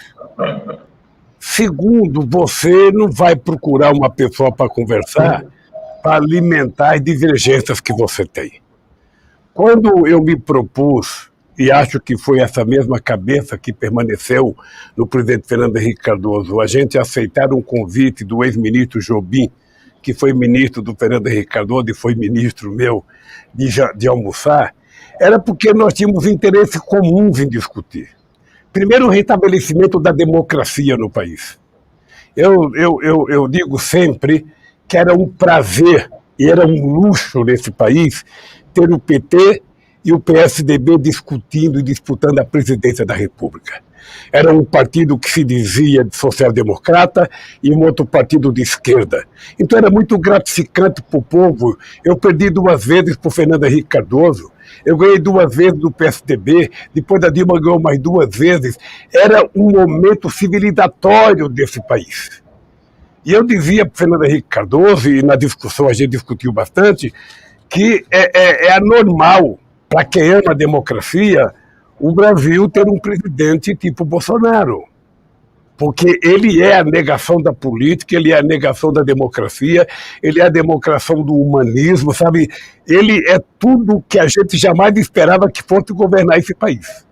Segundo, você não vai procurar uma pessoa para conversar para alimentar as divergências que você tem. Quando eu me propus, e acho que foi essa mesma cabeça que permaneceu no presidente Fernando Henrique Cardoso, a gente aceitar um convite do ex-ministro Jobim, que foi ministro do Fernando Henrique Cardoso e foi ministro meu, de almoçar, era porque nós tínhamos interesses comuns em discutir. Primeiro, o restabelecimento da democracia no país. Eu digo sempre que era um prazer e era um luxo nesse país ter o PT e o PSDB discutindo e disputando a presidência da República. Era um partido que se dizia de social-democrata e um outro partido de esquerda. Então era muito gratificante para o povo. Eu perdi 2 vezes para o Fernando Henrique Cardoso, eu ganhei 2 vezes do PSDB, depois da Dilma ganhou mais 2 vezes. Era um momento civilizatório desse país. E eu dizia para o Fernando Henrique Cardoso, e na discussão a gente discutiu bastante, que é anormal, para quem ama a democracia, o Brasil ter um presidente tipo Bolsonaro. Porque ele é a negação da política, ele é a negação da democracia, ele é a demonstração do humanismo, sabe? Ele é tudo que a gente jamais esperava que fosse governar esse país.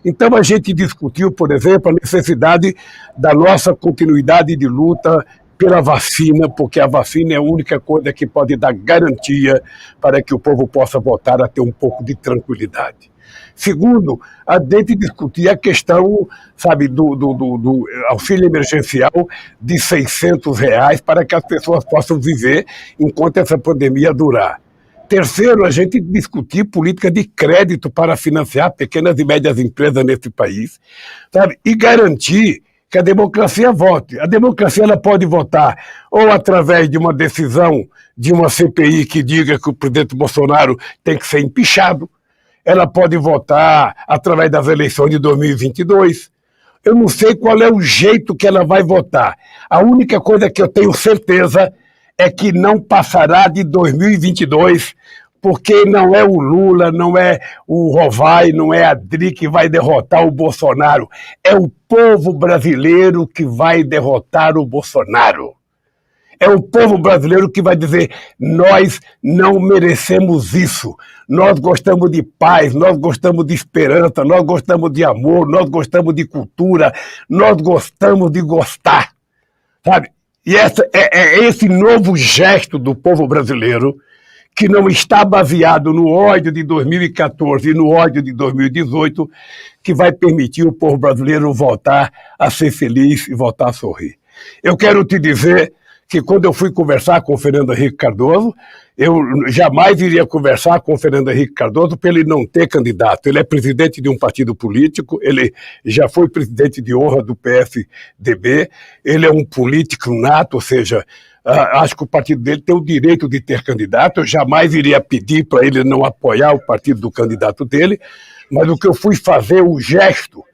Então a gente discutiu, por exemplo, a necessidade da nossa continuidade de luta pela vacina, porque a vacina é a única coisa que pode dar garantia para que o povo possa voltar a ter um pouco de tranquilidade. Segundo, a gente discutir a questão, sabe, do auxílio emergencial de R$600 para que as pessoas possam viver enquanto essa pandemia durar. Terceiro, a gente discutir política de crédito para financiar pequenas e médias empresas nesse país, sabe, e garantir que a democracia vote. A democracia ela pode votar ou através de uma decisão de uma CPI que diga que o presidente Bolsonaro tem que ser empichado, ela pode votar através das eleições de 2022. Eu não sei qual é o jeito que ela vai votar. A única coisa que eu tenho certeza é que não passará de 2022, porque não é o Lula, não é o Rovai, não é a Dri que vai derrotar o Bolsonaro. É o povo brasileiro que vai derrotar o Bolsonaro. É o povo brasileiro que vai dizer: nós não merecemos isso. Nós gostamos de paz, nós gostamos de esperança, nós gostamos de amor, nós gostamos de cultura, nós gostamos de gostar. Sabe? E é esse novo gesto do povo brasileiro que não está baseado no ódio de 2014 e no ódio de 2018, que vai permitir o povo brasileiro voltar a ser feliz e voltar a sorrir. Eu quero te dizer que quando eu fui conversar com o Fernando Henrique Cardoso, eu jamais iria conversar com o Fernando Henrique Cardoso para ele não ter candidato. Ele é presidente de um partido político, ele já foi presidente de honra do PSDB, ele é um político nato, ou seja, acho que o partido dele tem o direito de ter candidato. Eu jamais iria pedir para ele não apoiar o partido do candidato dele, mas o que eu fui fazer, o gesto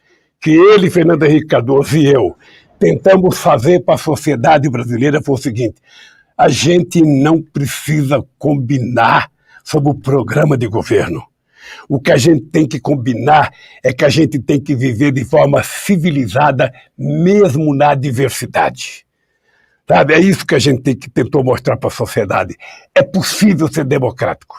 que ele, Fernando Henrique Cardoso e eu tentamos fazer para a sociedade brasileira foi o seguinte: a gente não precisa combinar sobre o programa de governo. O que a gente tem que combinar é que a gente tem que viver de forma civilizada, mesmo na diversidade. Sabe? É isso que a gente tentou mostrar para a sociedade. É possível ser democrático.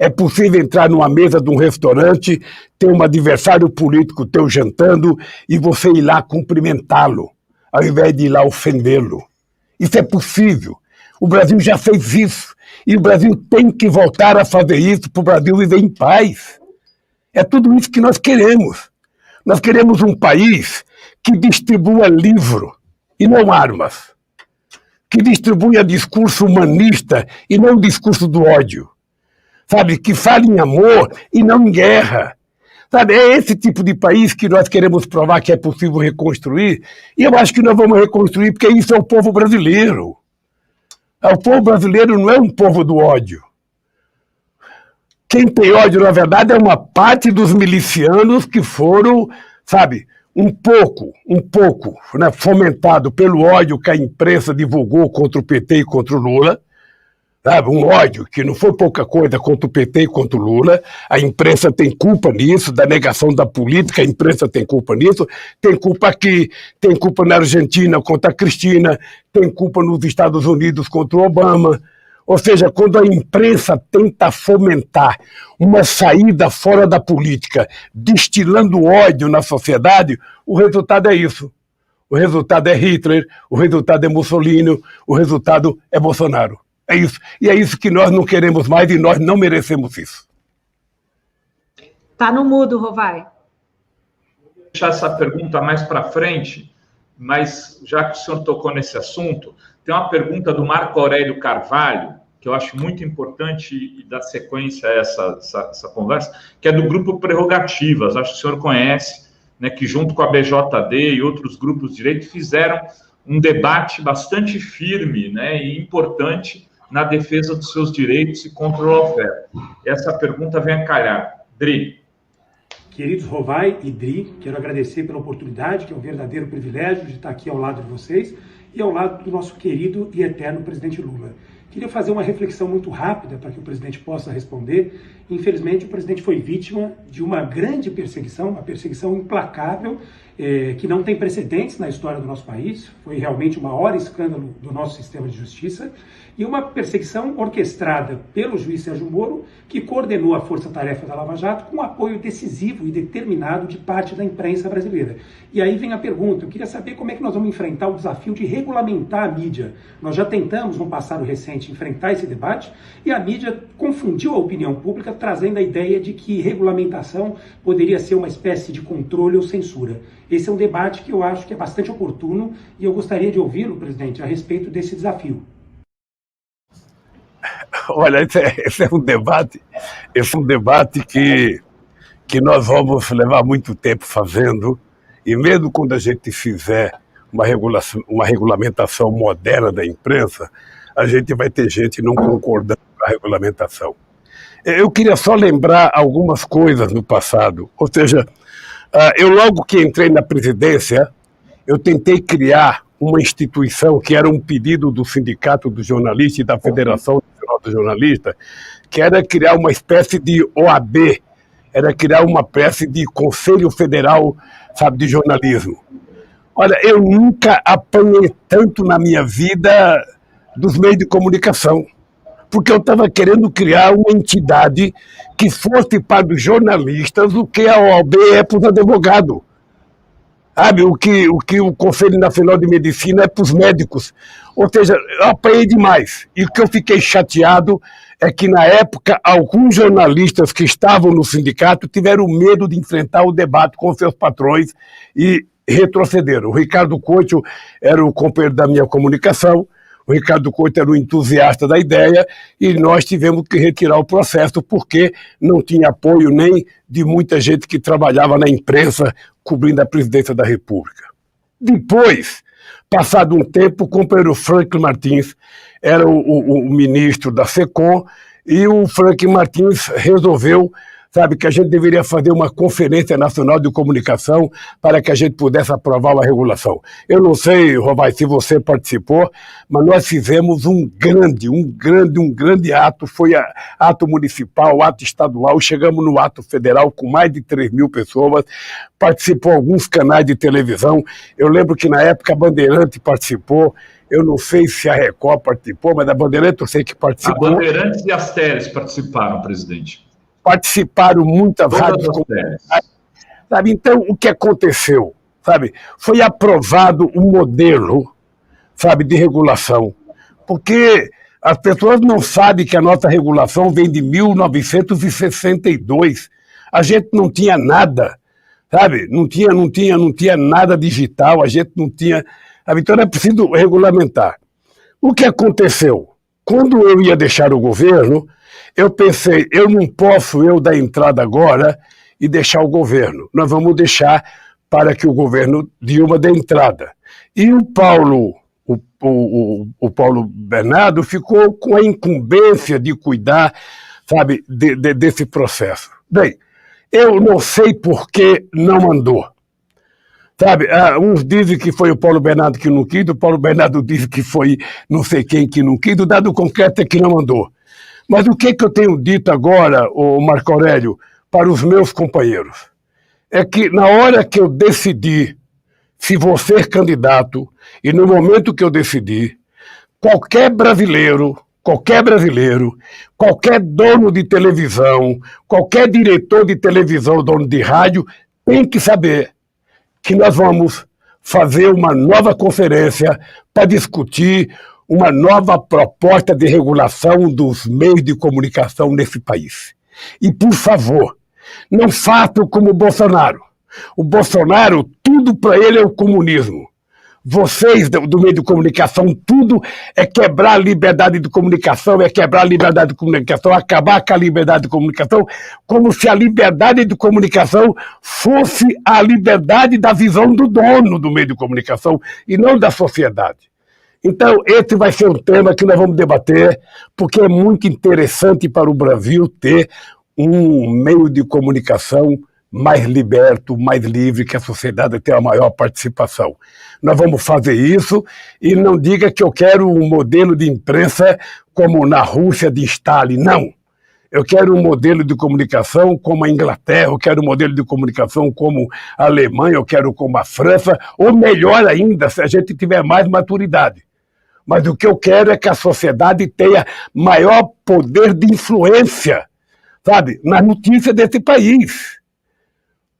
É possível entrar numa mesa de um restaurante, ter um adversário político teu jantando e você ir lá cumprimentá-lo, ao invés de ir lá ofendê-lo. Isso é possível. O Brasil já fez isso. E o Brasil tem que voltar a fazer isso para o Brasil viver em paz. É tudo isso que nós queremos. Nós queremos um país que distribua livro e não armas. Que distribua discurso humanista e não discurso do ódio. Sabe? Que fale em amor e não em guerra. Sabe? É esse tipo de país que nós queremos provar que é possível reconstruir. E eu acho que nós vamos reconstruir porque isso é o povo brasileiro. O povo brasileiro não é um povo do ódio. Quem tem ódio, na verdade, é uma parte dos milicianos que foram, sabe, um pouco, né, fomentado pelo ódio que a imprensa divulgou contra o PT e contra o Lula. Sabe, um ódio que não foi pouca coisa contra o PT e contra o Lula. A imprensa tem culpa nisso, da negação da política, a imprensa tem culpa nisso. Tem culpa aqui, tem culpa na Argentina contra a Cristina, tem culpa nos Estados Unidos contra o Obama. Ou seja, quando a imprensa tenta fomentar uma saída fora da política, destilando ódio na sociedade, o resultado é isso. O resultado é Hitler, o resultado é Mussolini, o resultado é Bolsonaro. É isso. E é isso que nós não queremos mais e nós não merecemos isso. Tá no mudo, Rovai. Vou deixar essa pergunta mais para frente, mas já que o senhor tocou nesse assunto, tem uma pergunta do Marco Aurélio Carvalho, que eu acho muito importante e dá sequência a essa conversa, que é do Grupo Prerrogativas, acho que o senhor conhece, né, que junto com a BJD e outros grupos de direito fizeram um debate bastante firme, né, e importante na defesa dos seus direitos e contra o lawfare. Essa pergunta vem a calhar. Dri. Queridos Rovai e Dri, quero agradecer pela oportunidade, que é um verdadeiro privilégio de estar aqui ao lado de vocês e ao lado do nosso querido e eterno presidente Lula. Queria fazer uma reflexão muito rápida para que o presidente possa responder. Infelizmente, o presidente foi vítima de uma grande perseguição, uma perseguição implacável, que não tem precedentes na história do nosso país. Foi realmente o maior escândalo do nosso sistema de justiça. E uma perseguição orquestrada pelo juiz Sérgio Moro, que coordenou a força-tarefa da Lava Jato com apoio decisivo e determinado de parte da imprensa brasileira. E aí vem a pergunta, eu queria saber como é que nós vamos enfrentar o desafio de regulamentar a mídia. Nós já tentamos, no passado recente, enfrentar esse debate, e a mídia confundiu a opinião pública, trazendo a ideia de que regulamentação poderia ser uma espécie de controle ou censura. Esse é um debate que eu acho que é bastante oportuno, e eu gostaria de ouvi-lo, presidente, a respeito desse desafio. Olha, esse é um debate que nós vamos levar muito tempo fazendo, e mesmo quando a gente fizer uma regulamentação moderna da imprensa, a gente vai ter gente não concordando com a regulamentação. Eu queria só lembrar algumas coisas no passado, ou seja, eu logo que entrei na presidência, eu tentei criar uma instituição que era um pedido do Sindicato dos Jornalistas e da Federação Nacional dos Jornalistas, que era criar uma espécie de OAB, era criar uma espécie de Conselho Federal, sabe, de jornalismo. Olha, eu nunca apanhei tanto na minha vida dos meios de comunicação, porque eu estava querendo criar uma entidade que fosse para os jornalistas o que a OAB é para os advogados. Sabe, o que o Conselho Nacional de Medicina é para os médicos. Ou seja, eu apanhei demais. E o que eu fiquei chateado é que, na época, alguns jornalistas que estavam no sindicato tiveram medo de enfrentar o debate com seus patrões e retrocederam. O Ricardo Couto era o companheiro da minha comunicação, o Ricardo Couto era um entusiasta da ideia e nós tivemos que retirar o processo porque não tinha apoio nem de muita gente que trabalhava na imprensa cobrindo a presidência da República. Depois, passado um tempo, o companheiro Franklin Martins era o ministro da SECOM e o Franklin Martins resolveu, sabe, que a gente deveria fazer uma conferência nacional de comunicação para que a gente pudesse aprovar uma regulação. Eu não sei, Rovai, se você participou, mas nós fizemos um grande ato, foi ato municipal, ato estadual, chegamos no ato federal com mais de 3.000 pessoas, participou alguns canais de televisão, eu lembro que na época a Bandeirante participou, eu não sei se a Record participou, mas a Bandeirante eu sei que participou. A Bandeirantes e as Teles participaram, presidente. Participaram muitas rádios comunitárias, sabe? Então, o que aconteceu, sabe? Foi aprovado um modelo, sabe, de regulação, porque as pessoas não sabem que a nossa regulação vem de 1962. A gente não tinha nada, sabe? Não tinha nada digital, a gente não tinha, sabe? Então era preciso regulamentar. O que aconteceu? Quando eu ia deixar o governo, eu pensei, eu não posso dar entrada agora e deixar o governo. Nós vamos deixar para que o governo Dilma dê entrada. E o Paulo Bernardo ficou com a incumbência de cuidar, sabe, desse processo. Bem, eu não sei por que não mandou. Sabe, uns dizem que foi o Paulo Bernardo que não quis, o Paulo Bernardo diz que foi não sei quem que não quis, o dado concreto é que não mandou. Mas o que eu tenho dito agora, o Marco Aurélio, para os meus companheiros, é que na hora que eu decidi se vou ser candidato, e no momento que eu decidi, qualquer brasileiro, qualquer dono de televisão, qualquer diretor de televisão, dono de rádio, tem que saber que nós vamos fazer uma nova conferência para discutir uma nova proposta de regulação dos meios de comunicação nesse país. E, por favor, não façam como o Bolsonaro. O Bolsonaro, tudo para ele é o comunismo. Vocês, do meio de comunicação, tudo é quebrar a liberdade de comunicação, acabar com a liberdade de comunicação, como se a liberdade de comunicação fosse a liberdade da visão do dono do meio de comunicação e não da sociedade. Então, esse vai ser um tema que nós vamos debater, porque é muito interessante para o Brasil ter um meio de comunicação mais liberto, mais livre, que a sociedade tenha a maior participação. Nós vamos fazer isso e não diga que eu quero um modelo de imprensa como na Rússia de Stalin, não. Eu quero um modelo de comunicação como a Inglaterra, eu quero um modelo de comunicação como a Alemanha, eu quero como a França, ou melhor ainda, se a gente tiver mais maturidade. Mas o que eu quero é que a sociedade tenha maior poder de influência, sabe, na notícia desse país.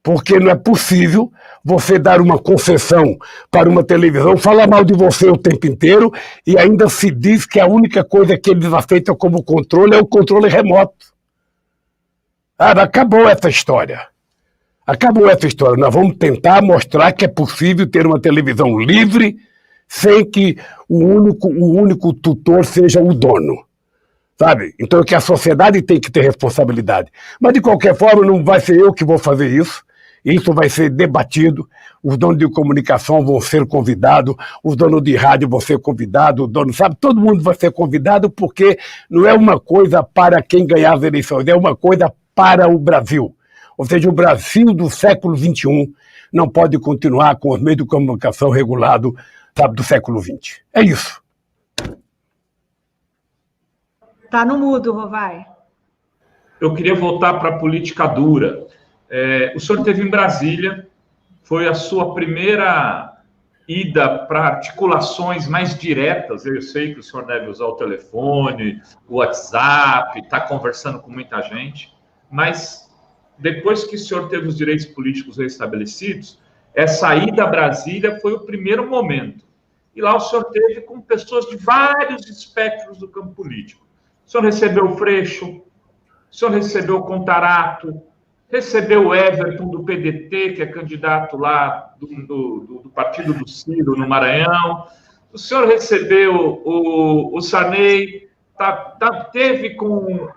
Porque não é possível você dar uma concessão para uma televisão, falar mal de você o tempo inteiro e ainda se diz que a única coisa que eles aceitam como controle é o controle remoto. Acabou essa história. Acabou essa história. Nós vamos tentar mostrar que é possível ter uma televisão livre sem que o único tutor seja o dono. Sabe? Então que a sociedade tem que ter responsabilidade. Mas de qualquer forma não vai ser eu que vou fazer isso. Isso vai ser debatido, os donos de comunicação vão ser convidados, os donos de rádio vão ser convidados, todo mundo vai ser convidado, porque não é uma coisa para quem ganhar as eleições, é uma coisa para o Brasil. Ou seja, o Brasil do século XXI não pode continuar com os meios de comunicação regulados, sabe, do século XX. É isso. Tá no mudo, Rovai. Eu queria voltar para a política dura. O senhor esteve em Brasília, foi a sua primeira ida para articulações mais diretas. Eu sei que o senhor deve usar o telefone, o WhatsApp, está conversando com muita gente, mas depois que o senhor teve os direitos políticos restabelecidos, essa ida a Brasília foi o primeiro momento. E lá o senhor teve com pessoas de vários espectros do campo político. O senhor recebeu o Freixo, o senhor recebeu o Contarato, recebeu o Everton do PDT, que é candidato lá do partido do Ciro no Maranhão, o senhor recebeu o Sarney, teve com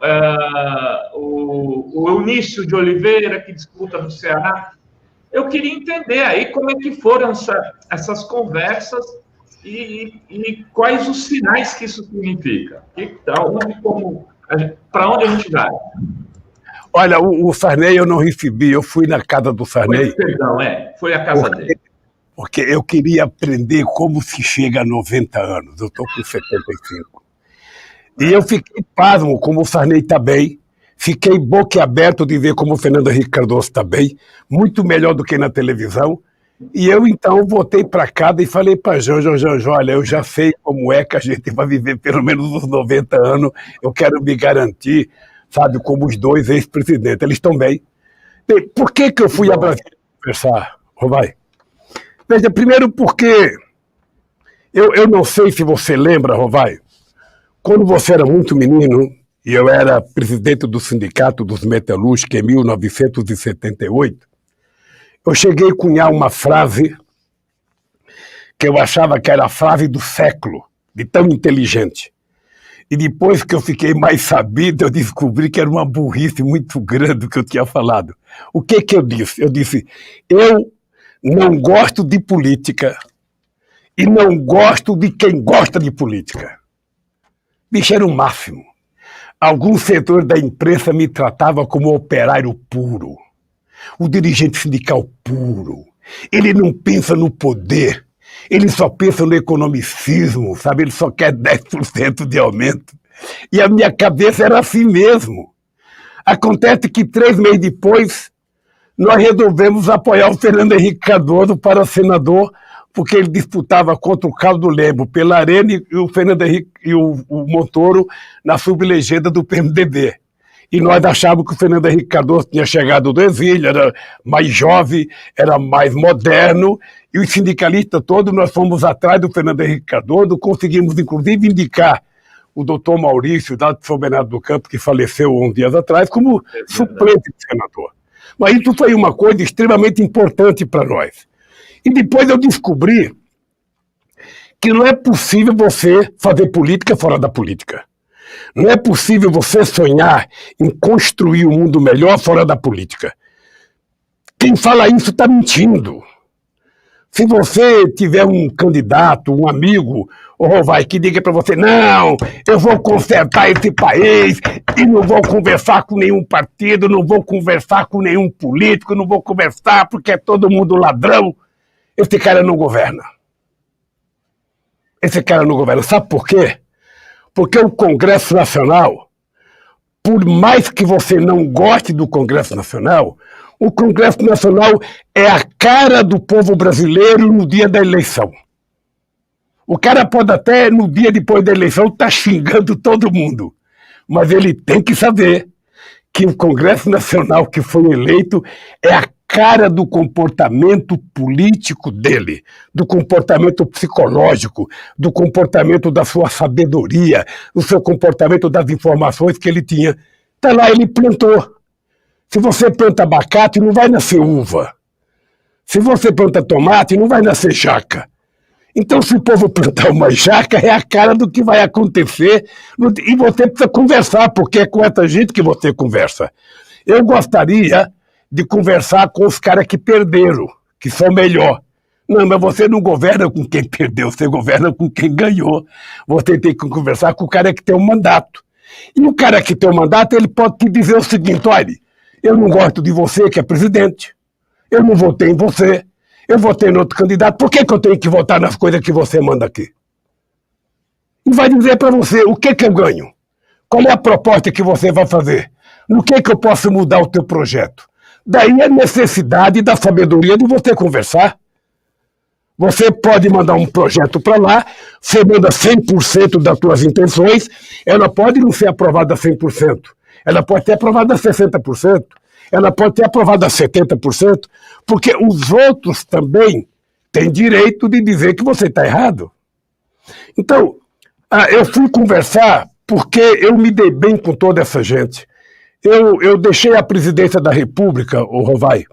o Eunício de Oliveira, que disputa no Ceará. Eu queria entender aí como é que foram essas conversas e quais os sinais que isso significa. Para onde a gente vai? Olha, o Sarney eu não recebi, eu fui na casa do Sarney. Foi a casa dele. Porque eu queria aprender como se chega a 90 anos, eu estou com 75. E eu fiquei pasmo como o Sarney está bem, fiquei boquiaberto de ver como o Fernando Henrique Cardoso está bem, muito melhor do que na televisão. E eu, então, voltei para casa e falei para Jojo, olha, eu já sei como é que a gente vai viver pelo menos uns 90 anos, eu quero me garantir, sabe, como os dois ex-presidentes, eles estão bem. Bem, por que eu fui a Brasília conversar, Rovai? Veja, primeiro porque, eu não sei se você lembra, Rovai, quando você era muito menino, e eu era presidente do Sindicato dos Metalúrgicos em 1978, eu cheguei a cunhar uma frase que eu achava que era a frase do século, de tão inteligente. E depois que eu fiquei mais sabido, eu descobri que era uma burrice muito grande que eu tinha falado. O que eu disse? Eu disse, eu não gosto de política e não gosto de quem gosta de política. Bicho, era o máximo. Algum setor da imprensa me tratava como operário puro, o dirigente sindical puro. Ele não pensa no poder, ele só pensa no economicismo, sabe? Ele só quer 10% de aumento. E a minha cabeça era assim mesmo. Acontece que 3 meses depois, nós resolvemos apoiar o Fernando Henrique Cardoso para senador, porque ele disputava contra o Caldo Lembo pela Arena e o Fernando Henrique e o Montoro na sublegenda do PMDB. E nós achávamos que o Fernando Henrique Cardoso tinha chegado do exílio, era mais jovem, era mais moderno, e os sindicalistas todos, nós fomos atrás do Fernando Henrique Cardoso, conseguimos inclusive indicar o doutor Maurício, da São Bernardo do Campo, que faleceu 11 dias atrás, como suplente de senador. Mas isso foi uma coisa extremamente importante para nós. E depois eu descobri que não é possível você fazer política fora da política. Não é possível você sonhar em construir um mundo melhor fora da política. Quem fala isso está mentindo. Se você tiver um candidato, um amigo, que diga para você, não, eu vou consertar esse país e não vou conversar com nenhum partido, não vou conversar com nenhum político, não vou conversar porque é todo mundo ladrão, esse cara não governa. Esse cara não governa. Sabe por quê? Porque o Congresso Nacional, por mais que você não goste do Congresso Nacional, o Congresso Nacional é a cara do povo brasileiro no dia da eleição. O cara pode até, no dia depois da eleição, estar xingando todo mundo. Mas ele tem que saber que o Congresso Nacional que foi eleito é a cara do comportamento político dele, do comportamento psicológico, do comportamento da sua sabedoria, do seu comportamento das informações que ele tinha. Está lá, ele plantou. Se você planta abacate, não vai nascer uva. Se você planta tomate, não vai nascer jaca. Então, se o povo plantar uma jaca, é a cara do que vai acontecer. E você precisa conversar, porque é com essa gente que você conversa. Eu gostaria de conversar com os caras que perderam, que são melhor. Não, mas você não governa com quem perdeu, você governa com quem ganhou. Você tem que conversar com o cara que tem um mandato. E o cara que tem um mandato, ele pode te dizer o seguinte, olha, eu não gosto de você que é presidente, eu não votei em você, eu votei em outro candidato, por que eu tenho que votar nas coisas que você manda aqui? E vai dizer para você o que eu ganho, qual é a proposta que você vai fazer, no que eu posso mudar o teu projeto. Daí a necessidade da sabedoria de você conversar. Você pode mandar um projeto para lá, você manda 100% das suas intenções, ela pode não ser aprovada 100%, ela pode ser aprovada 60%, ela pode ser aprovada 70%, porque os outros também têm direito de dizer que você está errado. Então, eu fui conversar porque eu me dei bem com toda essa gente. Eu deixei a presidência da República, o Rovai.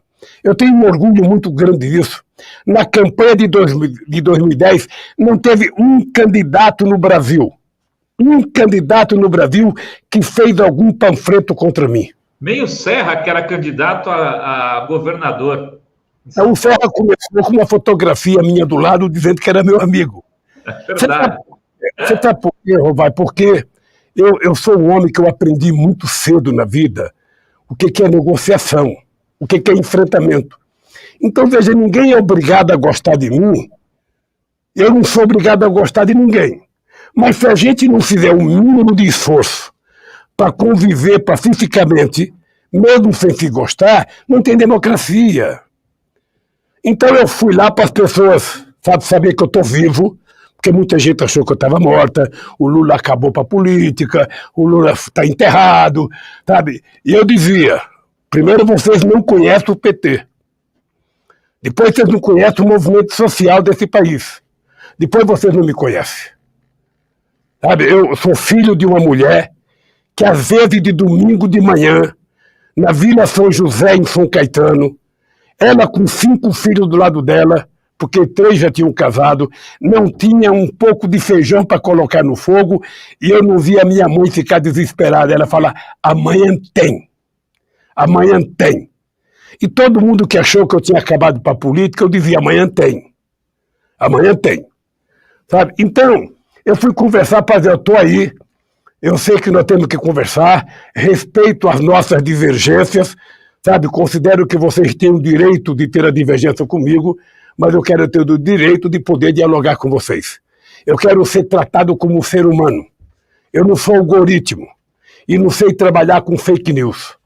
Eu tenho um orgulho muito grande disso. Na campanha de 2010, não teve um candidato no Brasil que fez algum panfleto contra mim. Nem o Serra, que era candidato a governador. O Serra começou com uma fotografia minha do lado, dizendo que era meu amigo. É verdade. Você sabe por quê, Rovai? Porque eu sou um homem que eu aprendi muito cedo na vida o que é negociação, o que é enfrentamento. Então, veja, ninguém é obrigado a gostar de mim. Eu não sou obrigado a gostar de ninguém. Mas se a gente não fizer o mínimo de esforço para conviver pacificamente, mesmo sem se gostar, não tem democracia. Então eu fui lá para as pessoas saber que eu estou vivo, porque muita gente achou que eu estava morta, o Lula acabou para a política, o Lula está enterrado, sabe? E eu dizia, primeiro vocês não conhecem o PT. Depois vocês não conhecem o movimento social desse país. Depois vocês não me conhecem. Sabe, eu sou filho de uma mulher que, às vezes, de domingo de manhã, na Vila São José, em São Caetano, ela com 5 filhos do lado dela, porque 3 já tinham casado, não tinha um pouco de feijão para colocar no fogo, e eu não via a minha mãe ficar desesperada. Ela fala, amanhã tem. Amanhã tem. E todo mundo que achou que eu tinha acabado para a política, eu dizia, amanhã tem. Amanhã tem. Sabe? Então, eu fui conversar, eu estou aí, eu sei que nós temos que conversar, respeito as nossas divergências, sabe? Considero que vocês têm o direito de ter a divergência comigo, mas eu quero ter o direito de poder dialogar com vocês. Eu quero ser tratado como um ser humano. Eu não sou algoritmo e não sei trabalhar com fake news.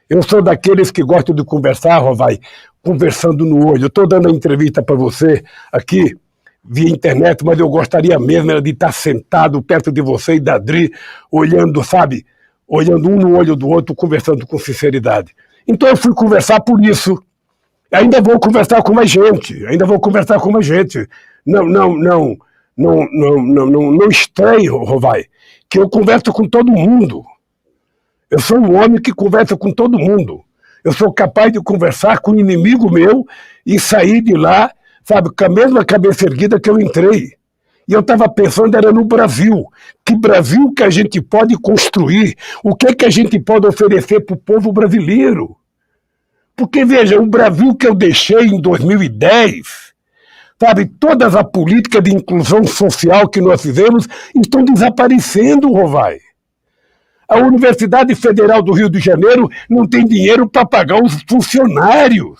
Eu sou daqueles que gostam de conversar, Rovai, conversando no olho. Eu estou dando a entrevista para você aqui, via internet, mas eu gostaria mesmo de estar sentado perto de você e da Adri, olhando, sabe? Olhando um no olho do outro, conversando com sinceridade. Então eu fui conversar por isso. Ainda vou conversar com mais gente. Não estranhe, Rovai, que eu converso com todo mundo. Eu sou um homem que conversa com todo mundo. Eu sou capaz de conversar com um inimigo meu e sair de lá, sabe, com a mesma cabeça erguida que eu entrei. E eu estava pensando, era no Brasil. Que Brasil que a gente pode construir? O que a gente pode oferecer para o povo brasileiro? Porque, veja, o Brasil que eu deixei em 2010, sabe, todas as políticas de inclusão social que nós fizemos estão desaparecendo, Rovai. A Universidade Federal do Rio de Janeiro não tem dinheiro para pagar os funcionários.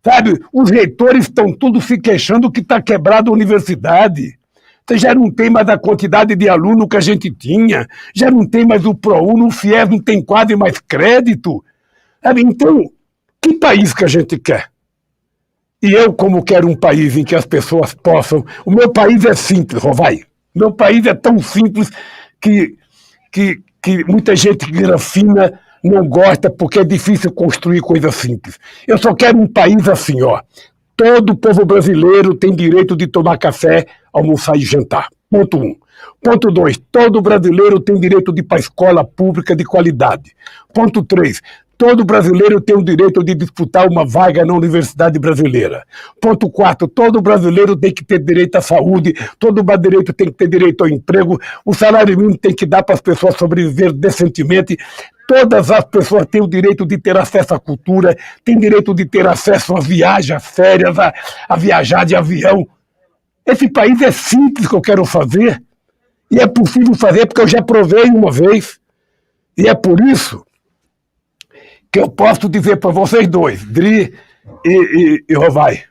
Sabe, os reitores estão todos se queixando que está quebrada a universidade. Você já não tem mais a quantidade de aluno que a gente tinha, já não tem mais o ProUni, o FIES não tem quase mais crédito. Sabe, então, que país que a gente quer? E eu, como quero um país em que as pessoas possam... O meu país é simples, Rovai. Meu país é tão simples que muita gente grafina não gosta porque é difícil construir coisa simples. Eu só quero um país assim, ó. Todo povo brasileiro tem direito de tomar café, almoçar e jantar. Ponto 1. Ponto 2. Todo brasileiro tem direito de ir para a escola pública de qualidade. Ponto 3. Todo brasileiro tem o direito de disputar uma vaga na Universidade Brasileira. Ponto 4. Todo brasileiro tem que ter direito à saúde, todo brasileiro tem que ter direito ao emprego, o salário mínimo tem que dar para as pessoas sobreviver decentemente. Todas as pessoas têm o direito de ter acesso à cultura, têm direito de ter acesso a viagens férias, a viajar de avião. Esse país é simples que eu quero fazer, e é possível fazer porque eu já provei uma vez, e é por isso que eu posso dizer para vocês dois, Dri e Rovai,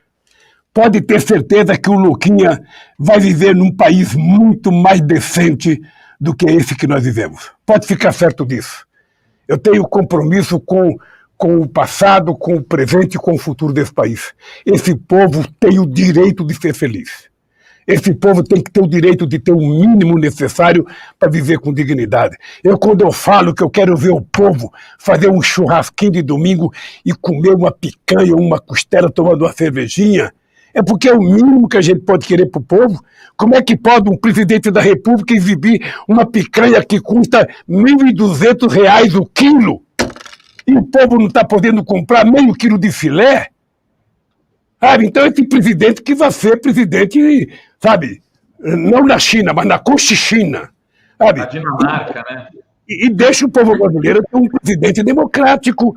pode ter certeza que o Luquinha vai viver num país muito mais decente do que esse que nós vivemos. Pode ficar certo disso. Eu tenho compromisso com o passado, com o presente e com o futuro desse país. Esse povo tem o direito de ser feliz. Esse povo tem que ter o direito de ter o mínimo necessário para viver com dignidade. Quando eu falo que eu quero ver o povo fazer um churrasquinho de domingo e comer uma picanha ou uma costela tomando uma cervejinha, É porque é o mínimo que a gente pode querer para o povo. Como é que pode um presidente da República exibir uma picanha que custa R$ 1.200 o quilo e o povo não está podendo comprar meio quilo de filé? Sabe? Então esse presidente que vai ser presidente, sabe, não na China, mas na Cochichina. Sabe? A Dinamarca, né? E deixa o povo brasileiro ter um presidente democrático,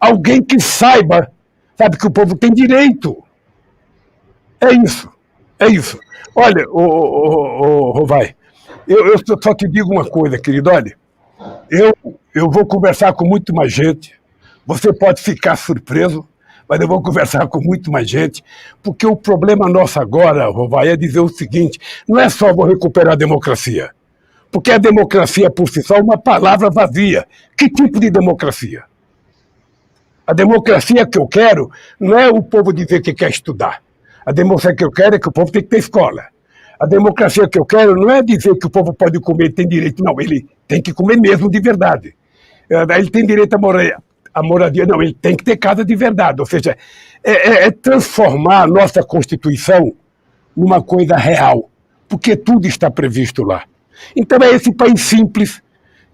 alguém que saiba, sabe, que o povo tem direito. É isso, é isso. Olha, Rovai, eu só te digo uma coisa, querido, olha, eu vou conversar com muito mais gente, você pode ficar surpreso, mas eu vou conversar com muito mais gente, porque o problema nosso agora, Rovai, é dizer o seguinte, não é só vou recuperar a democracia, porque a democracia por si só é uma palavra vazia. Que tipo de democracia? A democracia que eu quero não é o povo dizer que quer estudar. A democracia que eu quero é que o povo tem que ter escola. A democracia que eu quero não é dizer que o povo pode comer, tem direito, não, ele tem que comer mesmo de verdade. Ele tem direito à moradia, não, ele tem que ter casa de verdade. Ou seja, é transformar a nossa Constituição numa coisa real, porque tudo está previsto lá. Então é esse país simples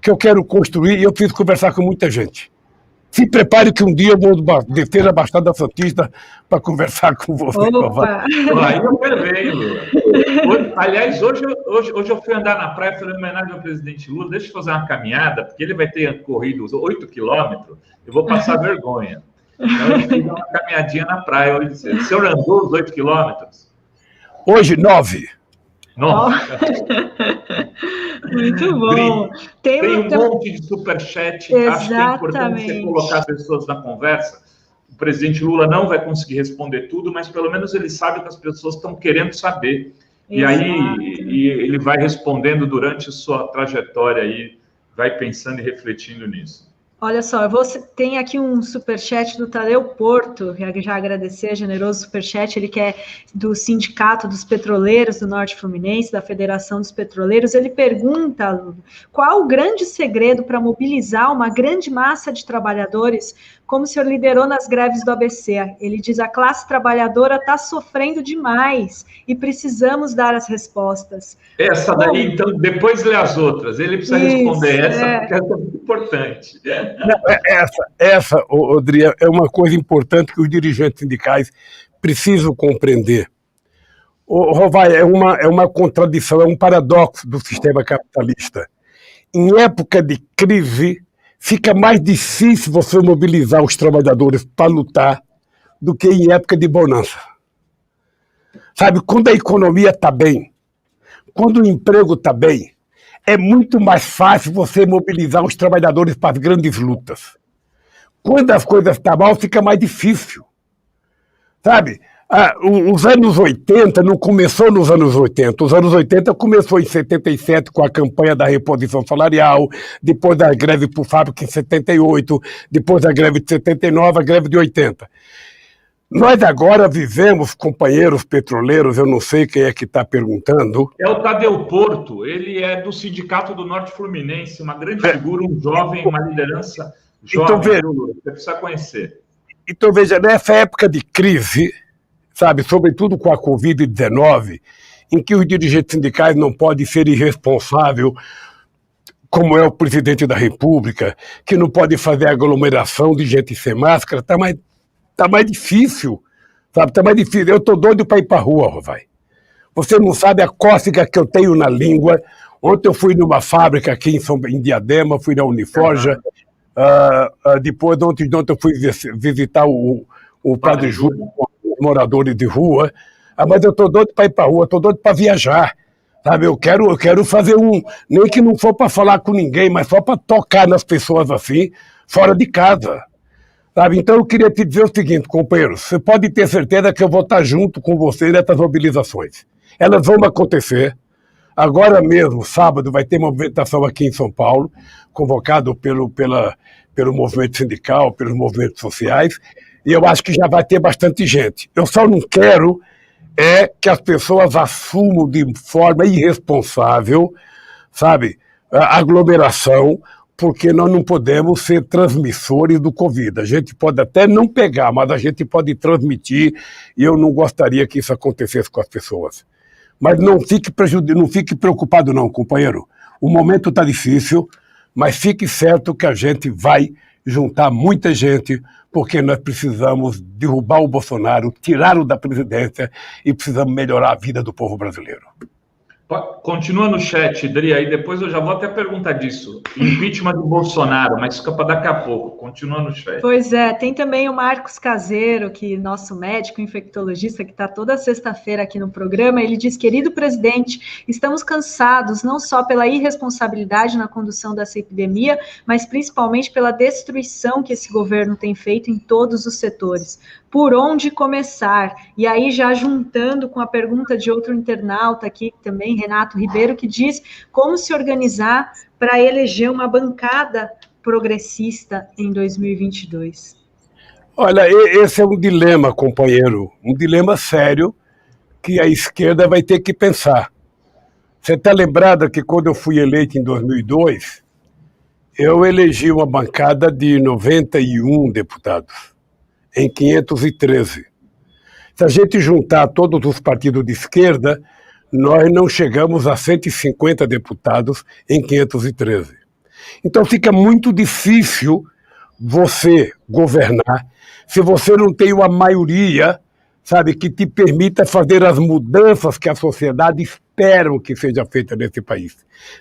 que eu quero construir e eu preciso conversar com muita gente. Se prepare que um dia eu vou descer a Baixada Santista para conversar com você. Aí eu perveio. Aliás, hoje eu fui andar na praia fazendo homenagem ao presidente Lula. Deixa eu fazer uma caminhada, porque ele vai ter corrido 8 quilômetros. Eu vou passar vergonha. Então eu fiz uma caminhadinha na praia. O senhor andou os 8 quilômetros? Hoje, 9. Nossa. Muito bom. Tem um monte de superchat. Exatamente. Acho que é importante você colocar as pessoas na conversa. O presidente Lula não vai conseguir responder tudo, mas pelo menos ele sabe que as pessoas estão querendo saber. E aí ele vai respondendo durante a sua trajetória aí, vai pensando e refletindo nisso. Olha só, tem aqui um superchat do Tadeu Porto, já agradecer, generoso superchat, ele que é do Sindicato dos Petroleiros do Norte Fluminense, da Federação dos Petroleiros. Ele pergunta, qual o grande segredo para mobilizar uma grande massa de trabalhadores, como o senhor liderou nas greves do ABC? Ele diz, a classe trabalhadora está sofrendo demais e precisamos dar as respostas. Essa daí, então, depois lê as outras. Ele precisa responder essa, porque essa é muito importante. Essa, Odria, é uma coisa importante que os dirigentes sindicais precisam compreender. Rovai, é uma contradição, é um paradoxo do sistema capitalista. Em época de crise, fica mais difícil você mobilizar os trabalhadores para lutar do que em época de bonança. Sabe, quando a economia está bem, quando o emprego está bem, é muito mais fácil você mobilizar os trabalhadores para as grandes lutas. Quando as coisas estão mal, fica mais difícil. Sabe, os anos 80 não começou nos anos 80. Os anos 80 começou em 77 com a campanha da reposição salarial, depois da greve por fábrica em 78, depois da greve de 79, a greve de 80. Nós agora vivemos, companheiros petroleiros, eu não sei quem é que está perguntando. É o Tadeu Porto, ele é do Sindicato do Norte Fluminense, uma grande figura, um jovem, uma liderança jovem. Então, você precisa conhecer. Então, veja, nessa época de crise, sabe, sobretudo com a Covid-19, em que os dirigentes sindicais não podem ser irresponsáveis, como é o presidente da República, que não pode fazer aglomeração de gente sem máscara, está mais difícil, sabe? Está mais difícil. Eu estou doido para ir para a rua, Rovai. Você não sabe a cócega que eu tenho na língua. Ontem eu fui numa fábrica aqui em Diadema, fui na Uniforja. Depois, ontem eu fui visitar o Padre Júlio, moradores de rua. Mas eu estou doido para ir para a rua, estou doido para viajar. Sabe? Eu quero fazer nem que não for para falar com ninguém, mas só para tocar nas pessoas assim, fora de casa. Sabe? Então eu queria te dizer o seguinte, companheiros, você pode ter certeza que eu vou estar junto com você nessas mobilizações. Elas vão acontecer. Agora mesmo, sábado, vai ter uma movimentação aqui em São Paulo, convocado pelo movimento sindical, pelos movimentos sociais, e eu acho que já vai ter bastante gente. Eu só não quero que as pessoas assumam de forma irresponsável, sabe, a aglomeração, porque nós não podemos ser transmissores do Covid. A gente pode até não pegar, mas a gente pode transmitir, e eu não gostaria que isso acontecesse com as pessoas. Mas não fique preocupado não, companheiro. O momento está difícil, mas fique certo que a gente vai juntar muita gente, porque nós precisamos derrubar o Bolsonaro, tirá-lo da presidência e precisamos melhorar a vida do povo brasileiro. Continua no chat, Dri, aí depois eu já vou até perguntar disso. Impeachment do Bolsonaro, mas fica para daqui a pouco. Continua no chat. Pois é, tem também o Marcos Caseiro, que nosso médico infectologista, que está toda sexta-feira aqui no programa, ele diz: querido presidente, estamos cansados não só pela irresponsabilidade na condução dessa epidemia, mas principalmente pela destruição que esse governo tem feito em todos os setores. Por onde começar? E aí, já juntando com a pergunta de outro internauta aqui também, Renato Ribeiro, que diz como se organizar para eleger uma bancada progressista em 2022. Olha, esse é um dilema, companheiro, um dilema sério que a esquerda vai ter que pensar. Você está lembrada que quando eu fui eleito em 2002, eu elegi uma bancada de 91 deputados, em 513. Se a gente juntar todos os partidos de esquerda, nós não chegamos a 150 deputados em 513. Então fica muito difícil você governar se você não tem uma maioria, sabe, que te permita fazer as mudanças que a sociedade espera que seja feita nesse país.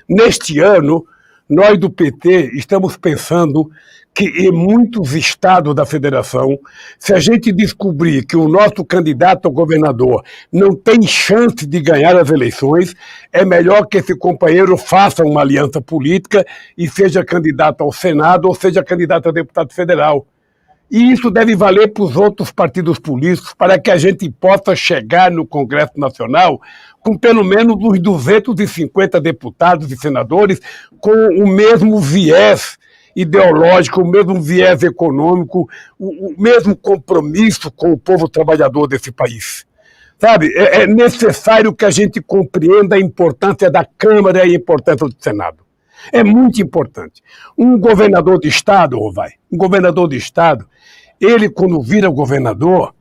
Neste ano, nós do PT estamos pensando que em muitos estados da federação, se a gente descobrir que o nosso candidato a governador não tem chance de ganhar as eleições, é melhor que esse companheiro faça uma aliança política e seja candidato ao Senado ou seja candidato a deputado federal. E isso deve valer para os outros partidos políticos, para que a gente possa chegar no Congresso Nacional com pelo menos uns 250 deputados e senadores com o mesmo viés ideológico, o mesmo viés econômico, o mesmo compromisso com o povo trabalhador desse país. Sabe, é necessário que a gente compreenda a importância da Câmara e a importância do Senado. É muito importante. Um governador de Estado, ele, quando vira governador,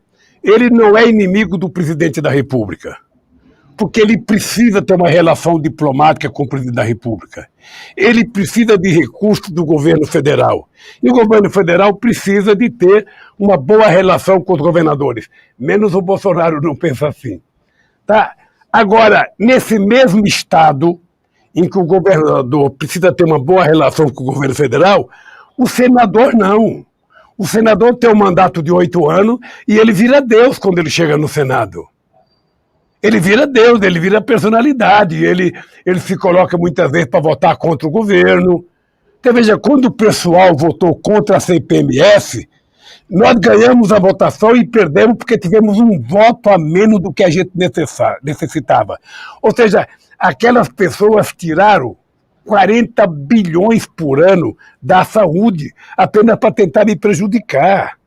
ele não é inimigo do presidente da República, porque ele precisa ter uma relação diplomática com o presidente da República. Ele precisa de recursos do governo federal. E o governo federal precisa de ter uma boa relação com os governadores. Menos o Bolsonaro não pensa assim. Tá? Agora, nesse mesmo estado em que o governador precisa ter uma boa relação com o governo federal, o senador não. O senador tem um mandato de 8 anos e ele vira Deus quando ele chega no Senado. Ele vira Deus, ele vira personalidade, ele se coloca muitas vezes para votar contra o governo. Então, veja, quando o pessoal votou contra a CPMF, nós ganhamos a votação e perdemos porque tivemos um voto a menos do que a gente necessitava. Ou seja, aquelas pessoas tiraram 40 bilhões por ano da saúde apenas para tentar me prejudicar.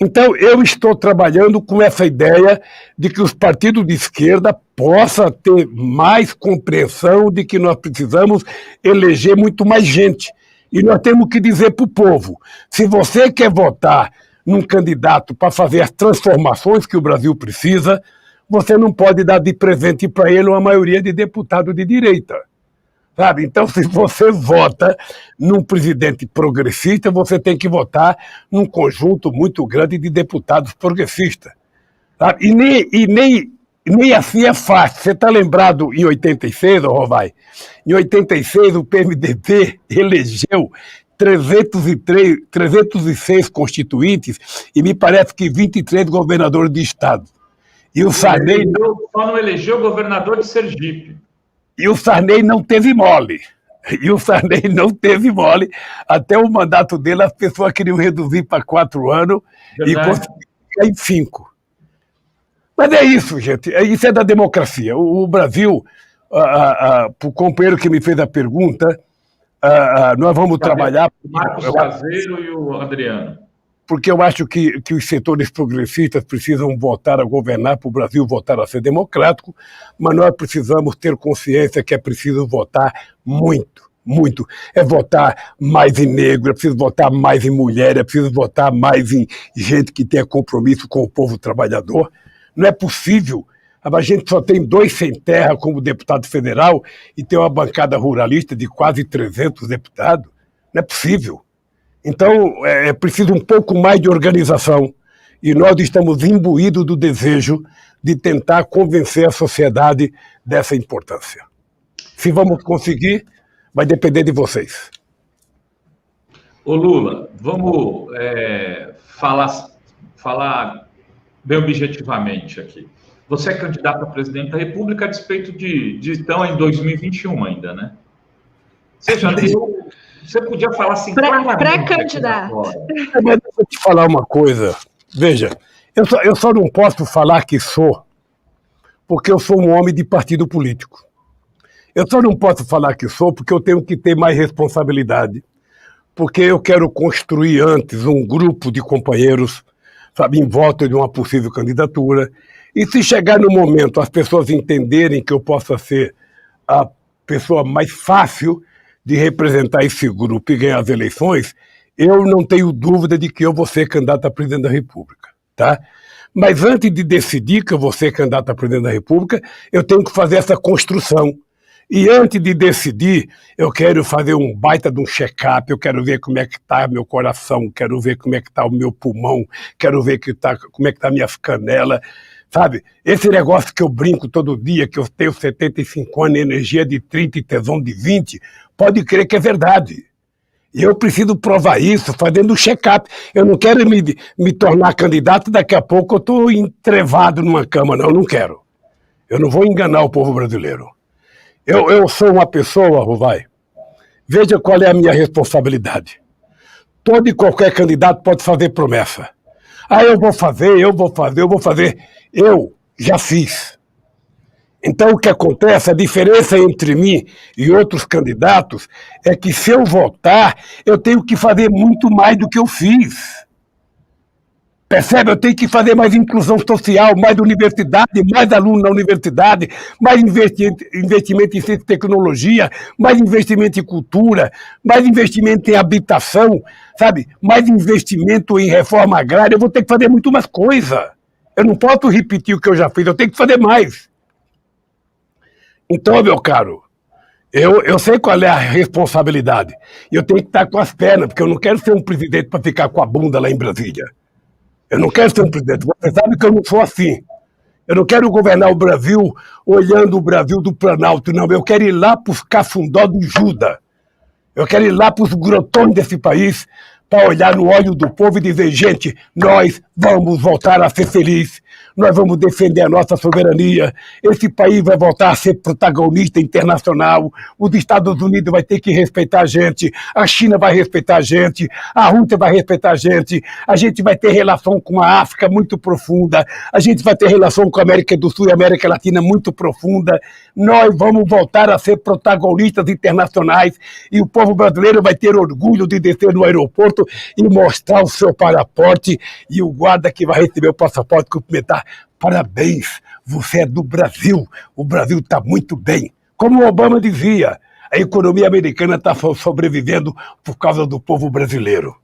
Então, eu estou trabalhando com essa ideia de que os partidos de esquerda possam ter mais compreensão de que nós precisamos eleger muito mais gente. E nós temos que dizer para o povo, se você quer votar num candidato para fazer as transformações que o Brasil precisa, você não pode dar de presente para ele uma maioria de deputados de direita. Sabe? Então, se você vota num presidente progressista, você tem que votar num conjunto muito grande de deputados progressistas. Sabe? E nem assim é fácil. Você está lembrado em 86, Rovai? Em 86, o PMDB elegeu 306 constituintes e me parece que 23 governadores de estado. E o Sarney só não elegeu o governador de Sergipe. E o Sarney não teve mole. Até o mandato dele, as pessoas queriam reduzir para 4 anos. Verdade. E conseguiram ficar em 5. Mas é isso, gente. Isso é da democracia. O Brasil, para o companheiro que me fez a pergunta, nós vamos trabalhar... O Marcos Caseiro e o Adriano. Porque eu acho que os setores progressistas precisam voltar a governar para o Brasil voltar a ser democrático, mas nós precisamos ter consciência que é preciso votar muito, muito. É votar mais em negro, é preciso votar mais em mulher, é preciso votar mais em gente que tenha compromisso com o povo trabalhador. Não é possível. A gente só tem 2 sem terra como deputado federal e tem uma bancada ruralista de quase 300 deputados. Não é possível. Então, é preciso um pouco mais de organização. E nós estamos imbuídos do desejo de tentar convencer a sociedade dessa importância. Se vamos conseguir, vai depender de vocês. Ô Lula, vamos falar bem objetivamente aqui. Você é candidato a presidente da República a despeito de estão em 2021 ainda, né? Você podia falar assim... Pré-candidato. Mas deixa eu te falar uma coisa. Veja, eu só não posso falar que sou, porque eu sou um homem de partido político. Eu só não posso falar que sou porque eu tenho que ter mais responsabilidade, porque eu quero construir antes um grupo de companheiros, sabe, em volta de uma possível candidatura. E se chegar no momento as pessoas entenderem que eu possa ser a pessoa mais fácil de representar esse grupo e ganhar as eleições, eu não tenho dúvida de que eu vou ser candidato a presidente da República, tá? Mas antes de decidir que eu vou ser candidato a presidente da República, eu tenho que fazer essa construção. E antes de decidir, eu quero fazer um baita de um check-up, eu quero ver como é que está meu coração, quero ver como é que está o meu pulmão, quero ver como é que está minhas canelas, sabe? Esse negócio que eu brinco todo dia, que eu tenho 75 anos, energia de 30 e tesão de 20, pode crer que é verdade. E eu preciso provar isso fazendo um check-up. Eu não quero me tornar candidato, daqui a pouco eu estou entrevado numa cama, não quero. Eu não vou enganar o povo brasileiro. Eu sou uma pessoa, Rovai, veja qual é a minha responsabilidade. Todo e qualquer candidato pode fazer promessa. Eu vou fazer. Eu já fiz. Então, o que acontece, a diferença entre mim e outros candidatos é que, se eu votar, eu tenho que fazer muito mais do que eu fiz. Percebe? Eu tenho que fazer mais inclusão social, mais universidade, mais aluno na universidade, mais investimento em ciência e tecnologia, mais investimento em cultura, mais investimento em habitação, sabe? Mais investimento em reforma agrária. Eu vou ter que fazer muito mais coisa. Eu não posso repetir o que eu já fiz, eu tenho que fazer mais. Então, meu caro, eu sei qual é a responsabilidade. Eu tenho que estar com as pernas, porque eu não quero ser um presidente para ficar com a bunda lá em Brasília. Eu não quero ser um presidente. Você sabe que eu não sou assim. Eu não quero governar o Brasil olhando o Brasil do Planalto, não. Eu quero ir lá para os cafundó do Judas. Eu quero ir lá para os grotões desse país para olhar no olho do povo e dizer, gente, nós vamos voltar a ser felizes, nós vamos defender a nossa soberania, esse país vai voltar a ser protagonista internacional, os Estados Unidos vai ter que respeitar a gente China vai respeitar a gente, a Rússia vai respeitar a gente vai ter relação com a África muito profunda, a gente vai ter relação com a América do Sul e a América Latina muito profunda, nós vamos voltar a ser protagonistas internacionais e o povo brasileiro vai ter orgulho de descer no aeroporto e mostrar o seu passaporte e o guarda que vai receber o passaporte cumprimentar. Parabéns, você é do Brasil, o Brasil está muito bem. Como o Obama dizia, a economia americana está sobrevivendo por causa do povo brasileiro.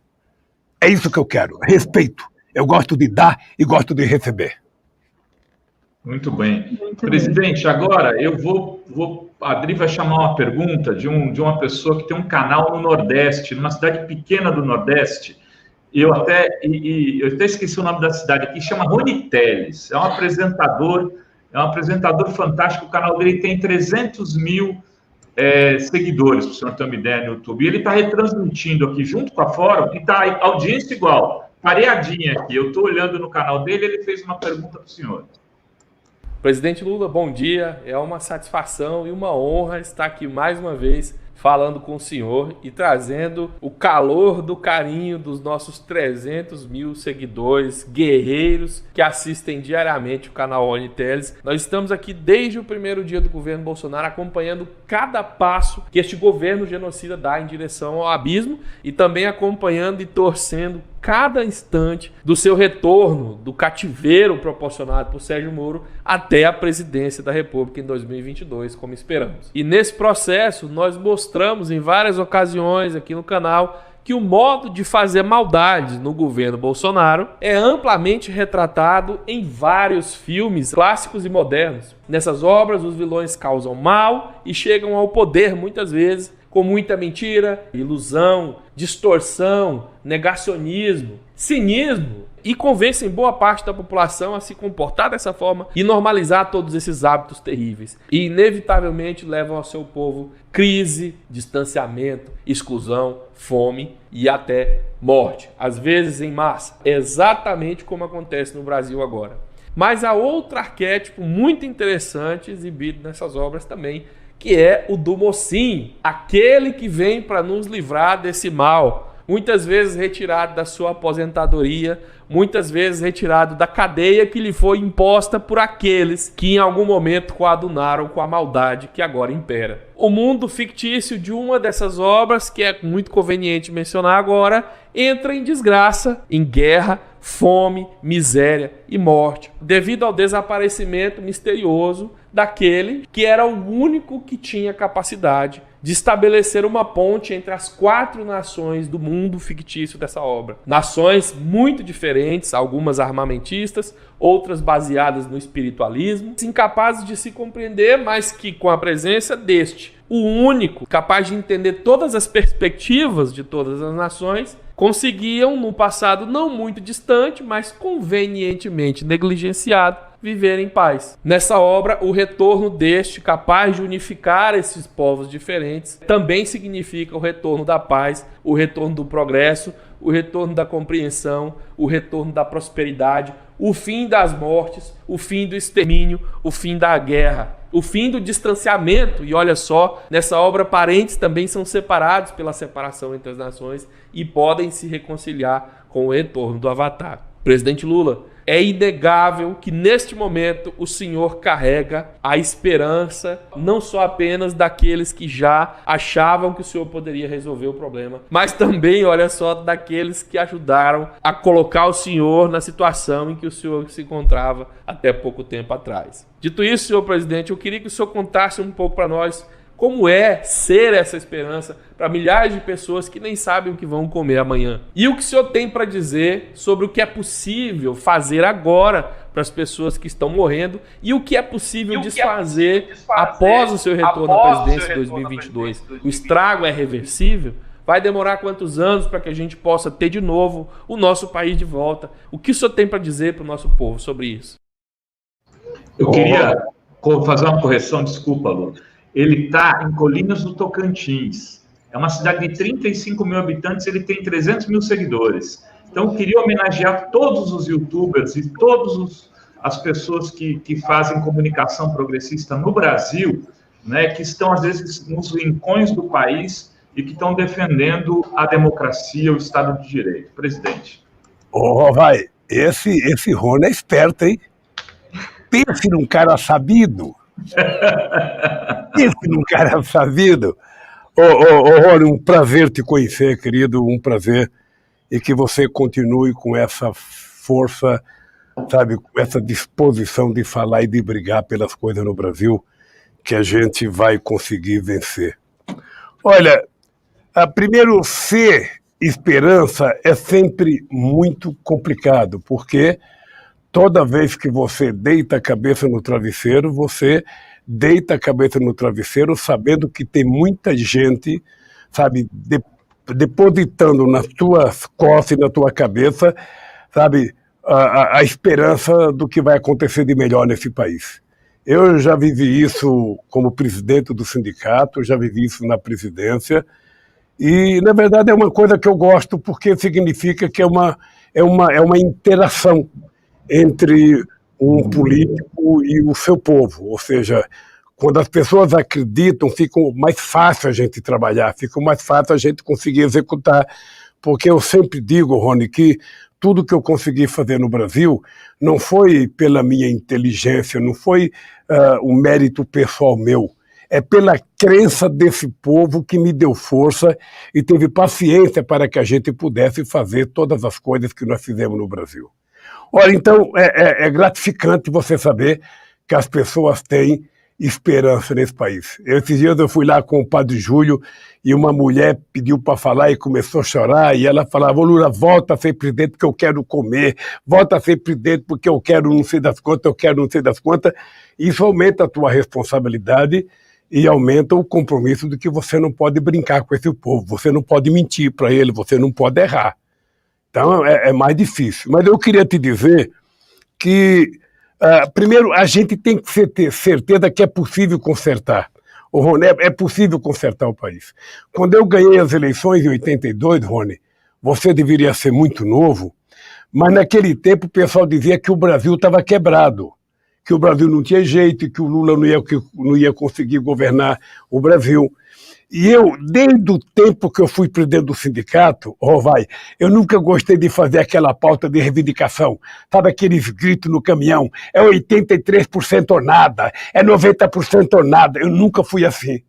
É isso que eu quero, respeito. Eu gosto de dar e gosto de receber. Muito bem. Presidente, agora a Adri vai chamar uma pergunta de uma pessoa que tem um canal no Nordeste, numa cidade pequena do Nordeste. Eu até esqueci o nome da cidade aqui, chama Rony Teles. É um apresentador fantástico. O canal dele tem 300 mil seguidores, para o senhor ter uma ideia, no YouTube. E ele está retransmitindo aqui junto com a Fórum, e está audiência igual, pareadinha aqui. Eu estou olhando no canal dele, ele fez uma pergunta para o senhor. Presidente Lula, bom dia. É uma satisfação e uma honra estar aqui mais uma vez falando com o senhor e trazendo o calor do carinho dos nossos 300 mil seguidores, guerreiros que assistem diariamente o canal Rony Teles. Nós estamos aqui desde o primeiro dia do governo Bolsonaro acompanhando cada passo que este governo genocida dá em direção ao abismo e também acompanhando e torcendo cada instante do seu retorno do cativeiro proporcionado por Sérgio Moro até a presidência da República em 2022, como esperamos. E nesse processo, nós mostramos em várias ocasiões aqui no canal que o modo de fazer maldades no governo Bolsonaro é amplamente retratado em vários filmes clássicos e modernos. Nessas obras, os vilões causam mal e chegam ao poder muitas vezes com muita mentira, ilusão, distorção, negacionismo, cinismo e convencem boa parte da população a se comportar dessa forma e normalizar todos esses hábitos terríveis. E inevitavelmente levam ao seu povo crise, distanciamento, exclusão, fome e até morte, às vezes em massa, exatamente como acontece no Brasil agora. Mas há outro arquétipo muito interessante exibido nessas obras também, que é o do mocinho, aquele que vem para nos livrar desse mal, muitas vezes retirado da sua aposentadoria, muitas vezes retirado da cadeia que lhe foi imposta por aqueles que em algum momento coadunaram com a maldade que agora impera. O mundo fictício de uma dessas obras, que é muito conveniente mencionar agora, entra em desgraça, em guerra, fome, miséria e morte, devido ao desaparecimento misterioso daquele que era o único que tinha capacidade de estabelecer uma ponte entre as 4 nações do mundo fictício dessa obra. Nações muito diferentes, algumas armamentistas, outras baseadas no espiritualismo, incapazes de se compreender, mas que com a presença deste, o único capaz de entender todas as perspectivas de todas as nações, conseguiam, no passado não muito distante, mas convenientemente negligenciado, viver em paz. Nessa obra, o retorno deste, capaz de unificar esses povos diferentes, também significa o retorno da paz, o retorno do progresso, o retorno da compreensão, o retorno da prosperidade, o fim das mortes, o fim do extermínio, o fim da guerra, o fim do distanciamento. E olha só, nessa obra, parentes também são separados pela separação entre as nações e podem se reconciliar com o retorno do Avatar. Presidente Lula, é inegável que neste momento o senhor carrega a esperança não só apenas daqueles que já achavam que o senhor poderia resolver o problema, mas também, olha só, daqueles que ajudaram a colocar o senhor na situação em que o senhor se encontrava até pouco tempo atrás. Dito isso, senhor presidente, eu queria que o senhor contasse um pouco para nós como é ser essa esperança para milhares de pessoas que nem sabem o que vão comer amanhã. E o que o senhor tem para dizer sobre o que é possível fazer agora para as pessoas que estão morrendo e o que é possível desfazer após o seu retorno à presidência em 2022. O estrago é reversível? Vai demorar quantos anos para que a gente possa ter de novo o nosso país de volta? O que o senhor tem para dizer para o nosso povo sobre isso? Eu queria fazer uma correção, desculpa, Lu. Ele está em Colinas do Tocantins. É uma cidade de 35 mil habitantes, ele tem 300 mil seguidores. Então, eu queria homenagear todos os youtubers e todas as pessoas que fazem comunicação progressista no Brasil, né, que estão, às vezes, nos rincões do país e que estão defendendo a democracia, o Estado de Direito. Presidente. Vai, esse Rony é esperto, hein? Pense num cara sabido. Pense num cara sabido. Rony, um prazer te conhecer, querido, um prazer. E que você continue com essa força, sabe, com essa disposição de falar e de brigar pelas coisas no Brasil, que a gente vai conseguir vencer. Olha, primeiro, ser esperança é sempre muito complicado, porque toda vez que você deita a cabeça no travesseiro, você deita a cabeça no travesseiro sabendo que tem muita gente, sabe, depositando nas tuas costas e na tua cabeça, sabe, a esperança do que vai acontecer de melhor nesse país. Eu já vivi isso como presidente do sindicato, já vivi isso na presidência, e, na verdade, é uma coisa que eu gosto porque significa que é uma interação entre um político e o seu povo. Ou seja, quando as pessoas acreditam, fica mais fácil a gente trabalhar, fica mais fácil a gente conseguir executar. Porque eu sempre digo, Rony, que tudo que eu consegui fazer no Brasil não foi pela minha inteligência, não foi um mérito pessoal meu. é pela crença desse povo que me deu força e teve paciência para que a gente pudesse fazer todas as coisas que nós fizemos no Brasil. Olha, então, é gratificante você saber que as pessoas têm esperança nesse país. Esses dias eu fui lá com o Padre Júlio e uma mulher pediu para falar e começou a chorar e ela falava: Lula, volta a ser presidente porque eu quero comer, volta a ser presidente porque eu quero não sei das quantas, eu quero não sei das quantas. Isso aumenta a tua responsabilidade e aumenta o compromisso de que você não pode brincar com esse povo, você não pode mentir para ele, você não pode errar. Então é mais difícil. Mas eu queria te dizer que primeiro, a gente tem que ter certeza que é possível consertar. Rony, é possível consertar o país. Quando eu ganhei as eleições em 82, Rony, você deveria ser muito novo, mas naquele tempo o pessoal dizia que o Brasil estava quebrado, que o Brasil não tinha jeito e que o Lula não ia conseguir governar o Brasil. E eu, desde o tempo que eu fui presidente do sindicato, Rovai, eu nunca gostei de fazer aquela pauta de reivindicação. Sabe aqueles gritos no caminhão? É 83% ou nada, é 90% ou nada. Eu nunca fui assim.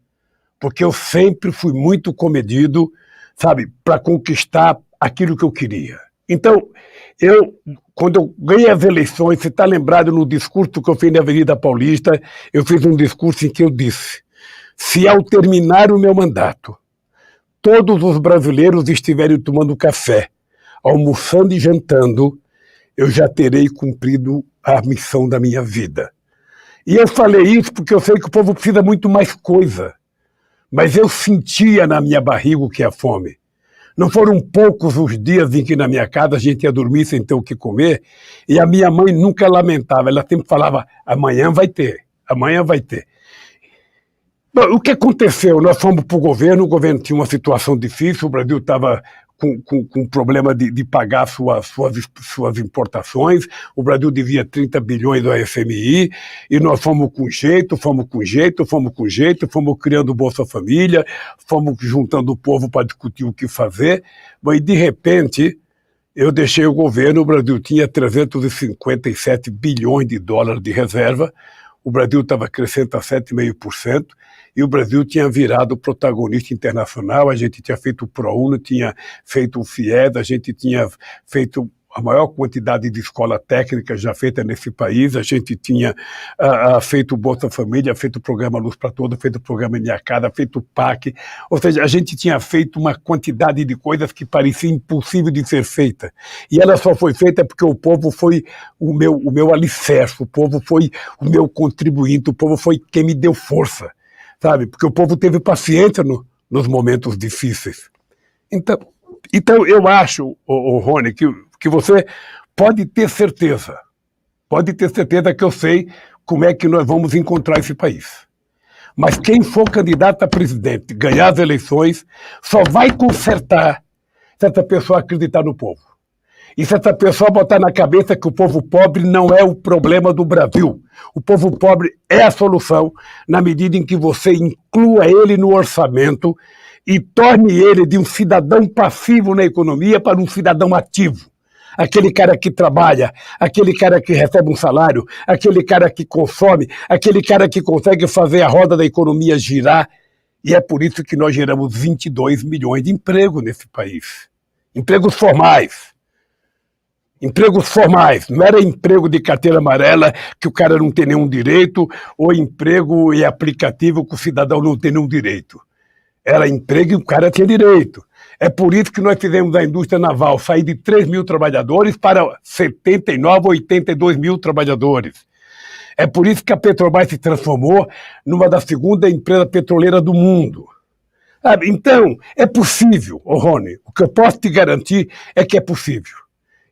Porque eu sempre fui muito comedido, sabe, para conquistar aquilo que eu queria. Então, quando eu ganhei as eleições, você está lembrado no discurso que eu fiz na Avenida Paulista, eu fiz um discurso em que eu disse: se ao terminar o meu mandato, todos os brasileiros estiverem tomando café, almoçando e jantando, eu já terei cumprido a missão da minha vida. E eu falei isso porque eu sei que o povo precisa muito mais coisa. Mas eu sentia na minha barriga o que é a fome. Não foram poucos os dias em que na minha casa a gente ia dormir sem ter o que comer, e a minha mãe nunca lamentava, ela sempre falava: amanhã vai ter, amanhã vai ter. Bom, o que aconteceu? Nós fomos para o governo tinha uma situação difícil, o Brasil estava com problema de pagar suas importações, o Brasil devia 30 bilhões ao FMI, e nós fomos criando Bolsa Família, fomos juntando o povo para discutir o que fazer, mas de repente eu deixei o governo, o Brasil tinha 357 bilhões de dólares de reserva, o Brasil estava crescendo a 7,5%, e o Brasil tinha virado protagonista internacional, a gente tinha feito o ProUni, tinha feito o FIES, a gente tinha feito a maior quantidade de escola técnica já feita nesse país, a gente tinha feito o Bolsa Família, feito o programa Luz para Todos, feito o programa Minha Casa, feito o PAC, ou seja, a gente tinha feito uma quantidade de coisas que parecia impossível de ser feita. E ela só foi feita porque o povo foi o meu alicerce, o povo foi o meu contribuinte, o povo foi quem me deu força, sabe? Porque o povo teve paciência nos momentos difíceis. Então eu acho, Rony, que você pode ter certeza que eu sei como é que nós vamos encontrar esse país. Mas quem for candidato a presidente, ganhar as eleições, só vai consertar se essa pessoa acreditar no povo. E se essa pessoa botar na cabeça que o povo pobre não é o problema do Brasil. O povo pobre é a solução, na medida em que você inclua ele no orçamento e torne ele de um cidadão passivo na economia para um cidadão ativo. Aquele cara que trabalha, aquele cara que recebe um salário, aquele cara que consome, aquele cara que consegue fazer a roda da economia girar. E é por isso que nós geramos 22 milhões de empregos nesse país. Empregos formais. Empregos formais, não era emprego de carteira amarela que o cara não tem nenhum direito, ou emprego e aplicativo que o cidadão não tem nenhum direito. Era emprego e o cara tinha direito. É por isso que nós fizemos a indústria naval sair de 3 mil trabalhadores para 79, 82 mil trabalhadores. É por isso que a Petrobras se transformou numa das segundas empresas petroleiras do mundo. Então, é possível, Rony, o que eu posso te garantir é que é possível.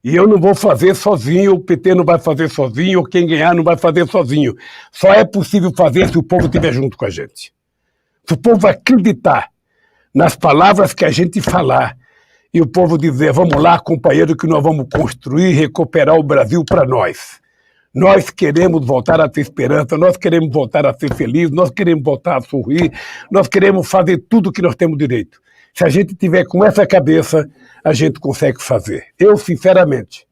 E eu não vou fazer sozinho, o PT não vai fazer sozinho, ou quem ganhar não vai fazer sozinho. Só é possível fazer se o povo estiver junto com a gente. Se o povo acreditar nas palavras que a gente falar, e o povo dizer: vamos lá, companheiro, que nós vamos construir e recuperar o Brasil para nós. Nós queremos voltar a ter esperança, nós queremos voltar a ser felizes, nós queremos voltar a sorrir, nós queremos fazer tudo o que nós temos direito. Se a gente tiver com essa cabeça, a gente consegue fazer. Eu, sinceramente,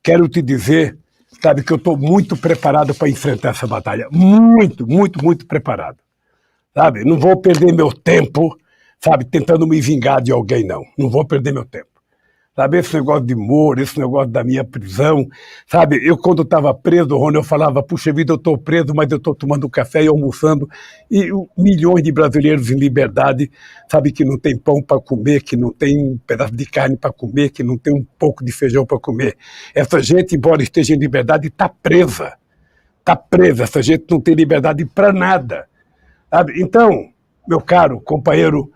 quero te dizer sabe, que eu estou muito preparado para enfrentar essa batalha. Muito, muito, muito preparado. Sabe? Não vou perder meu tempo, sabe, tentando me vingar de alguém, não. Não vou perder meu tempo. Sabe, esse negócio de Moro, esse negócio da minha prisão, sabe, eu quando estava preso, Rony, eu falava, puxa vida, eu estou preso, mas eu estou tomando café e almoçando, e milhões de brasileiros em liberdade, sabe, que não tem pão para comer, que não tem um pedaço de carne para comer, que não tem um pouco de feijão para comer. Essa gente, embora esteja em liberdade, está presa, essa gente não tem liberdade para nada, sabe? Então, meu caro companheiro,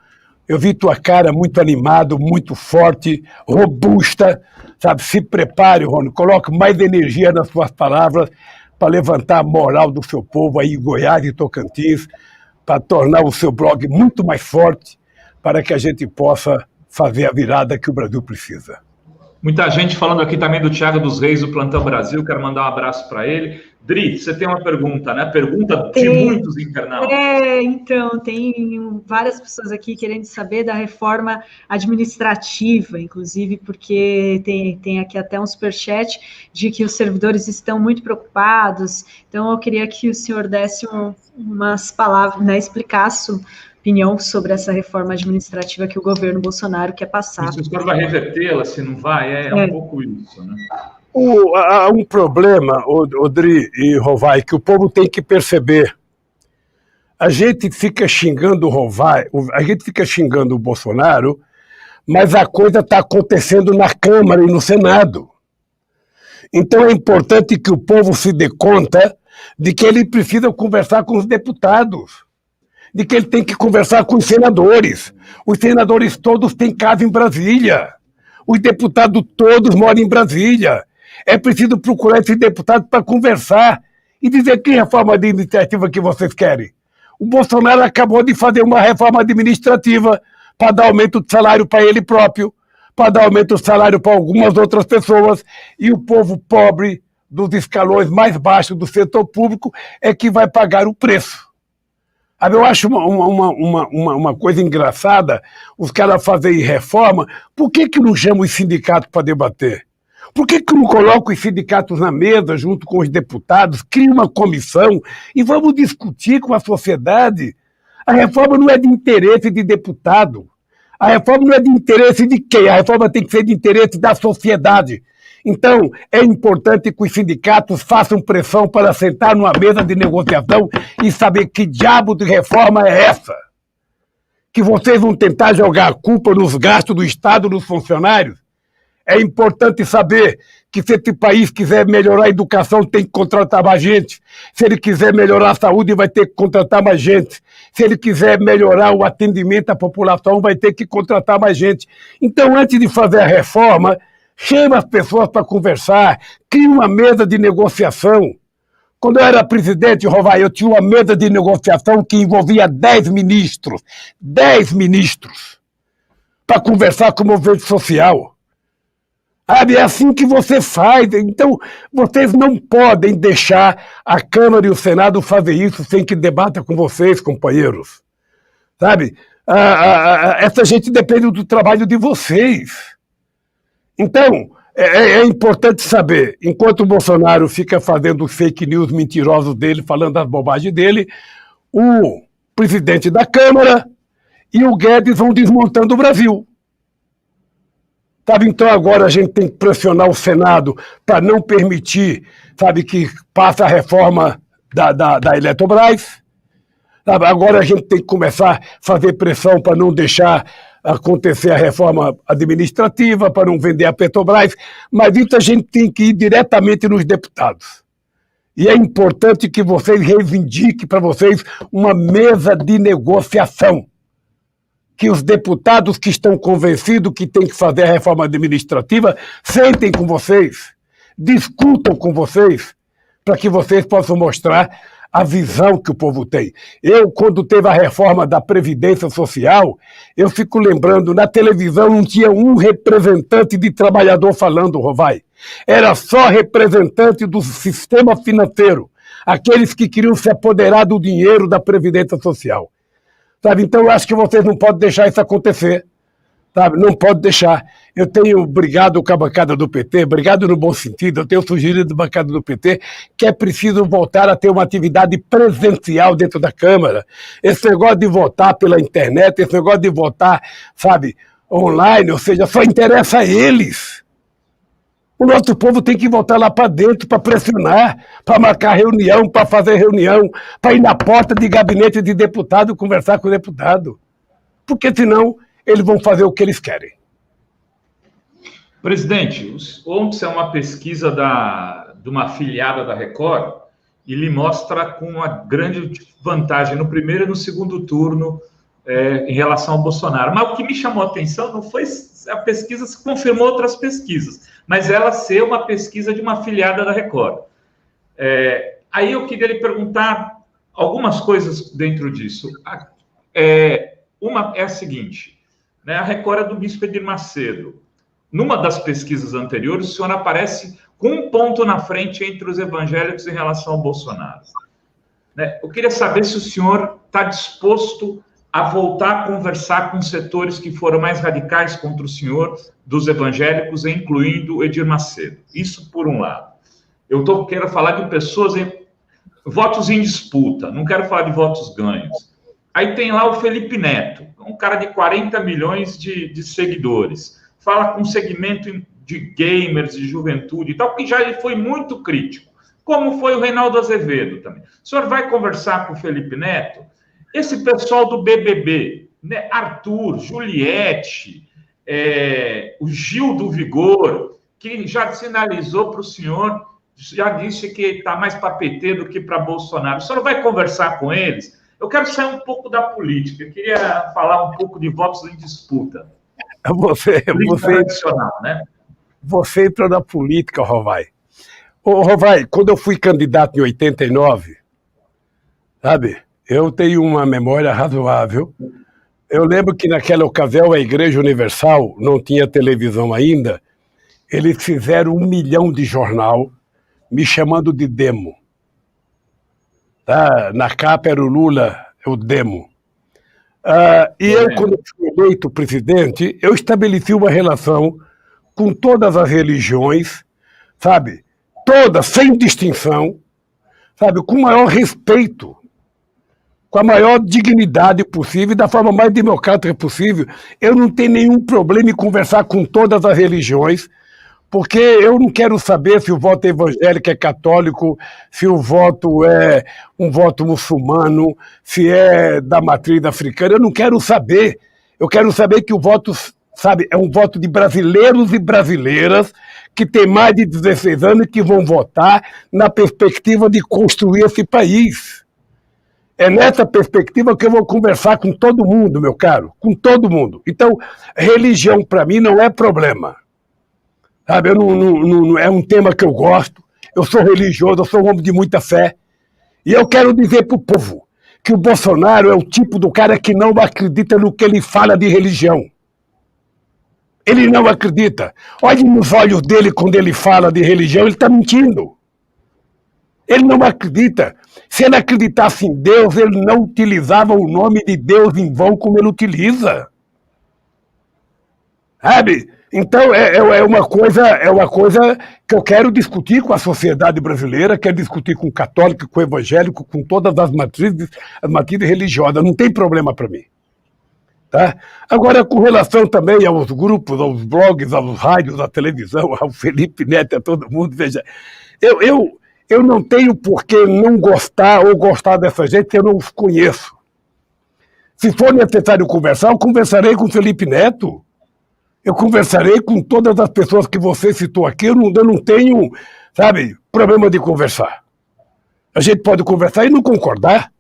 eu vi tua cara muito animado, muito forte, robusta, sabe? Se prepare, Rony, coloque mais energia nas suas palavras para levantar a moral do seu povo aí em Goiás e Tocantins, para tornar o seu blog muito mais forte, para que a gente possa fazer a virada que o Brasil precisa. Muita gente falando aqui também do Thiago dos Reis, do Plantão Brasil, quero mandar um abraço para ele. Dri, você tem uma pergunta, né? Pergunta de muitos internautas. Então, tem várias pessoas aqui querendo saber da reforma administrativa, inclusive porque tem aqui até um superchat de que os servidores estão muito preocupados. Então, eu queria que o senhor desse umas palavras, né, explicasse sua opinião sobre essa reforma administrativa que o governo Bolsonaro quer passar. Se o senhor vai revertê-la, se não vai, é um pouco isso, né? Há um problema, Odri e Rovai, que o povo tem que perceber. A gente fica xingando o Rovai, a gente fica xingando o Bolsonaro, mas a coisa está acontecendo na Câmara e no Senado. Então é importante que o povo se dê conta de que ele precisa conversar com os deputados, de que ele tem que conversar com os senadores. Os senadores todos têm casa em Brasília. Os deputados todos moram em Brasília. É preciso procurar esse deputado para conversar e dizer que reforma administrativa que vocês querem. O Bolsonaro acabou de fazer uma reforma administrativa para dar aumento de salário para ele próprio, para dar aumento de salário para algumas outras pessoas, e o povo pobre dos escalões mais baixos do setor público é que vai pagar o preço. Eu acho uma coisa engraçada os caras fazerem reforma. Por que não chamam os sindicatos para debater? Por que não colocam os sindicatos na mesa junto com os deputados, cria uma comissão e vamos discutir com a sociedade? A reforma não é de interesse de deputado. A reforma não é de interesse de quem? A reforma tem que ser de interesse da sociedade. Então, é importante que os sindicatos façam pressão para sentar numa mesa de negociação e saber que diabo de reforma é essa. Que vocês vão tentar jogar a culpa nos gastos do Estado, dos funcionários. É importante saber que se esse país quiser melhorar a educação, tem que contratar mais gente. Se ele quiser melhorar a saúde, vai ter que contratar mais gente. Se ele quiser melhorar o atendimento à população, vai ter que contratar mais gente. Então, antes de fazer a reforma, chama as pessoas para conversar, cria uma mesa de negociação. Quando eu era presidente, Rovai, eu tinha uma mesa de negociação que envolvia 10 ministros, para conversar com o movimento social. É assim que você faz. Então, vocês não podem deixar a Câmara e o Senado fazer isso sem que debata com vocês, companheiros. Sabe? Essa gente depende do trabalho de vocês. Então, é importante saber, enquanto o Bolsonaro fica fazendo os fake news mentirosos dele, falando as bobagens dele, o presidente da Câmara e o Guedes vão desmontando o Brasil. Sabe, então agora a gente tem que pressionar o Senado para não permitir, sabe, que passe a reforma da Eletrobras. Sabe, agora a gente tem que começar a fazer pressão para não deixar acontecer a reforma administrativa, para não vender a Petrobras, mas isso a gente tem que ir diretamente nos deputados. E é importante que vocês reivindiquem para vocês uma mesa de negociação. Que os deputados que estão convencidos que tem que fazer a reforma administrativa sentem com vocês, discutam com vocês, para que vocês possam mostrar a visão que o povo tem. Eu, quando teve a reforma da Previdência Social, eu fico lembrando, na televisão não tinha um representante de trabalhador falando, Rovai. Era só representante do sistema financeiro, aqueles que queriam se apoderar do dinheiro da Previdência Social. Sabe? Então, eu acho que vocês não podem deixar isso acontecer. Sabe? Não pode deixar. Eu tenho brigado com a bancada do PT, brigado no bom sentido, eu tenho sugerido à bancada do PT que é preciso voltar a ter uma atividade presencial dentro da Câmara. Esse negócio de votar pela internet, esse negócio de votar, sabe, online, ou seja, só interessa a eles. O nosso povo tem que voltar lá para dentro para pressionar, para marcar reunião, para fazer reunião, para ir na porta de gabinete de deputado conversar com o deputado. Porque senão eles vão fazer o que eles querem. Presidente, ontem é uma pesquisa de uma afiliada da Record e lhe mostra com uma grande vantagem no primeiro e no segundo turno em relação ao Bolsonaro. Mas o que me chamou a atenção não foi a pesquisa, se confirmou outras pesquisas, mas ela ser uma pesquisa de uma afiliada da Record. Aí eu queria lhe perguntar algumas coisas dentro disso. Uma é a seguinte, né, a Record é do Bispo Edir Macedo. Numa das pesquisas anteriores, o senhor aparece com um ponto na frente entre os evangélicos em relação ao Bolsonaro. Né? Eu queria saber se o senhor está disposto a voltar a conversar com setores que foram mais radicais contra o senhor, dos evangélicos, incluindo Edir Macedo. Isso por um lado. Eu quero falar de pessoas votos em disputa, não quero falar de votos ganhos. Aí tem lá o Felipe Neto, um cara de 40 milhões de seguidores, fala com um segmento de gamers, de juventude e tal, que já foi muito crítico, como foi o Reinaldo Azevedo também. O senhor vai conversar com o Felipe Neto? Esse pessoal do BBB, né? Arthur, Juliette, o Gil do Vigor, que já sinalizou para o senhor, já disse que está mais para PT do que para Bolsonaro. O senhor vai conversar com eles? Eu quero sair um pouco da política, eu queria falar um pouco de votos em disputa. Você tradicional, né? Você entrou na política, Rovai. Ô, Rovai, quando eu fui candidato em 89, sabe, eu tenho uma memória razoável. Eu lembro que naquela ocasião a Igreja Universal não tinha televisão ainda. Eles fizeram 1 milhão de jornal me chamando de demo. Tá? Na capa era o Lula, o demo. Eu, quando fui eleito presidente, eu estabeleci uma relação com todas as religiões, sabe? Todas, sem distinção, sabe? Com o maior respeito, com a maior dignidade possível e da forma mais democrática possível. Eu não tenho nenhum problema em conversar com todas as religiões, porque eu não quero saber se o voto evangélico é católico, se o voto é um voto muçulmano, se é da matriz africana. Eu não quero saber. Eu quero saber que o voto, sabe, é um voto de brasileiros e brasileiras que têm mais de 16 anos e que vão votar na perspectiva de construir esse país. É nessa perspectiva que eu vou conversar com todo mundo, meu caro, com todo mundo. Então, religião para mim não é problema. Sabe, não é um tema que eu gosto, eu sou religioso, eu sou um homem de muita fé, e eu quero dizer para o povo que o Bolsonaro é o tipo do cara que não acredita no que ele fala de religião. Ele não acredita. Olhe nos olhos dele quando ele fala de religião, ele está mentindo. Ele não acredita. Se ele acreditasse em Deus, ele não utilizava o nome de Deus em vão como ele utiliza. Sabe? Então, é uma coisa que eu quero discutir com a sociedade brasileira, quero discutir com o católico, com o evangélico, com todas as matrizes religiosas. Não tem problema para mim. Tá? Agora, com relação também aos grupos, aos blogs, aos rádios, à televisão, ao Felipe Neto, a todo mundo, veja, eu não tenho por que não gostar ou gostar dessa gente se eu não os conheço. Se for necessário conversar, eu conversarei com o Felipe Neto. Eu conversarei com todas as pessoas que você citou aqui, eu não tenho, sabe, problema de conversar. A gente pode conversar e não concordar.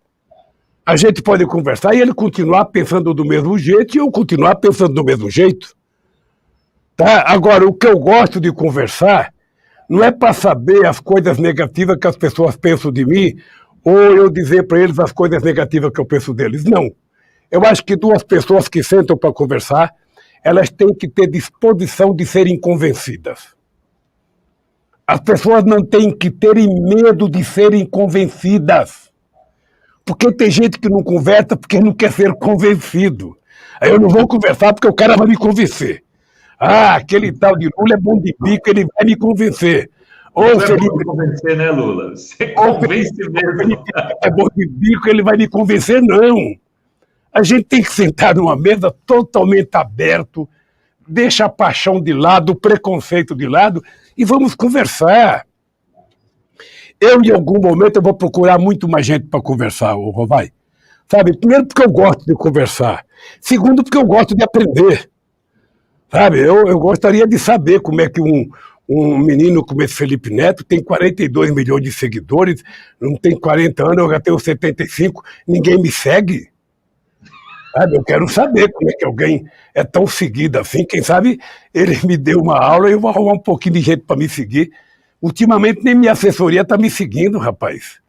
A gente pode conversar e ele continuar pensando do mesmo jeito e eu continuar pensando do mesmo jeito. Tá? Agora, o que eu gosto de conversar não é para saber as coisas negativas que as pessoas pensam de mim ou eu dizer para eles as coisas negativas que eu penso deles. Não. Eu acho que duas pessoas que sentam para conversar, elas têm que ter disposição de serem convencidas. As pessoas não têm que terem medo de serem convencidas. Porque tem gente que não conversa porque não quer ser convencido. Aí eu não vou conversar porque o cara vai me convencer. Ah, aquele tal de Lula é bom de bico, ele vai me convencer. Ou Não se é ele bom convencer, né, Lula? Você convence mesmo. é bom de bico, ele vai me convencer, não. A gente tem que sentar numa mesa totalmente aberto, deixa a paixão de lado, o preconceito de lado e vamos conversar. Eu, em algum momento, eu vou procurar muito mais gente para conversar, ô Rovai. Sabe? Primeiro, porque eu gosto de conversar. Segundo, porque eu gosto de aprender. Sabe? Eu gostaria de saber como é que um menino como esse Felipe Neto tem 42 milhões de seguidores, não tem 40 anos, eu já tenho 75, ninguém me segue. Sabe? Eu quero saber como é que alguém é tão seguido assim. Quem sabe ele me deu uma aula e eu vou arrumar um pouquinho de gente para me seguir. Ultimamente nem minha assessoria está me seguindo, rapaz.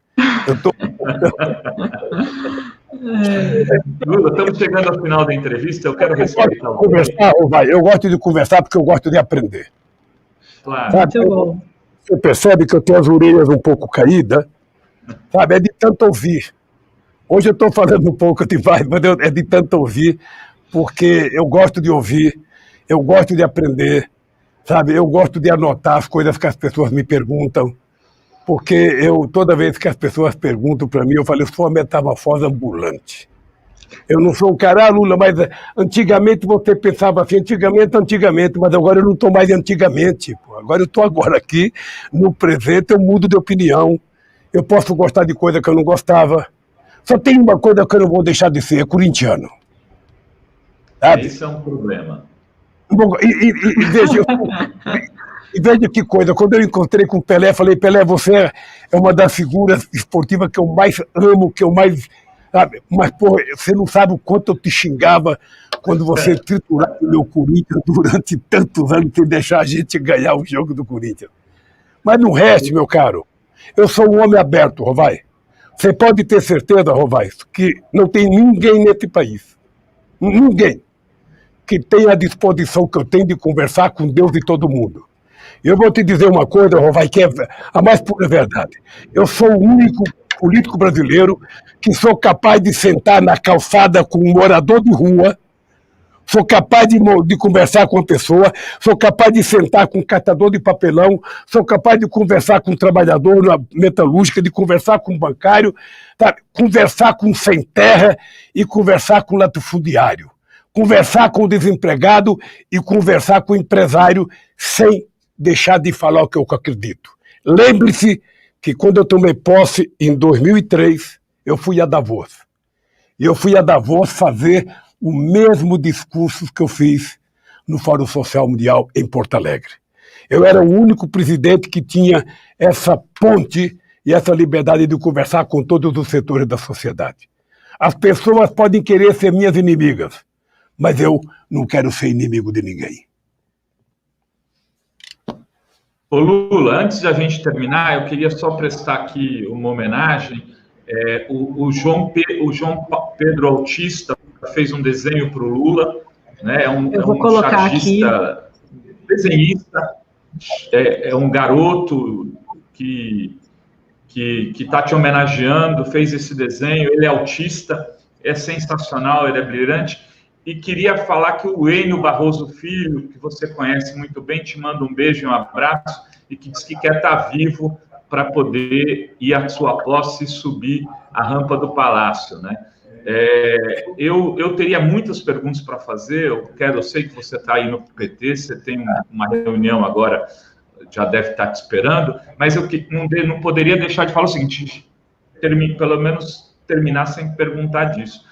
Lula, estamos chegando ao final da entrevista, eu quero respeitar o conversar, eu gosto de conversar porque eu gosto de aprender. Claro. Sabe? Muito bom. Você percebe que eu tenho as orelhas um pouco caídas, sabe? É de tanto ouvir. Hoje eu estou falando um pouco demais, mas é de tanto ouvir, porque eu gosto de ouvir, eu gosto de aprender, sabe? Eu gosto de anotar as coisas que as pessoas me perguntam, porque toda vez que as pessoas perguntam para mim, eu falo, eu sou uma metamorfose ambulante. Eu não sou um cara, Lula, mas antigamente você pensava assim, antigamente, mas agora eu não estou mais antigamente. Pô. Agora eu estou aqui, no presente, eu mudo de opinião. Eu posso gostar de coisa que eu não gostava. Só tem uma coisa que eu não vou deixar de ser, é corintiano. Sabe? Isso é um problema. Bom, e veja que coisa, quando eu encontrei com o Pelé, falei, Pelé, você é uma das figuras esportivas que eu mais amo, que eu mais... Sabe? Mas, pô, você não sabe o quanto eu te xingava quando você triturava o meu Corinthians durante tantos anos sem deixar a gente ganhar o jogo do Corinthians. Mas no resto, meu caro, eu sou um homem aberto, Rovai. Você pode ter certeza, Rovai, que não tem ninguém nesse país, ninguém, que tenha a disposição que eu tenho de conversar com Deus e todo mundo. Eu vou te dizer uma coisa, Rovai, que é a mais pura verdade. Eu sou o único político brasileiro que sou capaz de sentar na calçada com um morador de rua, sou capaz de conversar com uma pessoa, sou capaz de sentar com um catador de papelão, sou capaz de conversar com um trabalhador na metalúrgica, de conversar com um bancário, sabe? Conversar com um sem terra e conversar com um latifundiário, conversar com o desempregado e conversar com o empresário sem deixar de falar o que eu acredito. Lembre-se que quando eu tomei posse em 2003, eu fui a Davos. E eu fui a Davos fazer o mesmo discurso que eu fiz no Fórum Social Mundial em Porto Alegre. Eu era o único presidente que tinha essa ponte e essa liberdade de conversar com todos os setores da sociedade. As pessoas podem querer ser minhas inimigas, mas eu não quero ser inimigo de ninguém. Ô Lula, antes de a gente terminar, eu queria só prestar aqui uma homenagem. O João Pedro Autista fez um desenho para o Lula, né? É um chargista, desenhista, é um garoto que está te homenageando, fez esse desenho, ele é autista, é sensacional, ele é brilhante. E queria falar que o Enio Barroso Filho, que você conhece muito bem, te manda um beijo e um abraço, e que diz que quer estar vivo para poder ir à sua posse e subir a rampa do Palácio, né? Eu teria muitas perguntas para fazer, eu sei que você está aí no PT, você tem uma reunião agora, já deve estar te esperando, mas eu não poderia deixar de falar o seguinte, pelo menos terminar sem perguntar disso.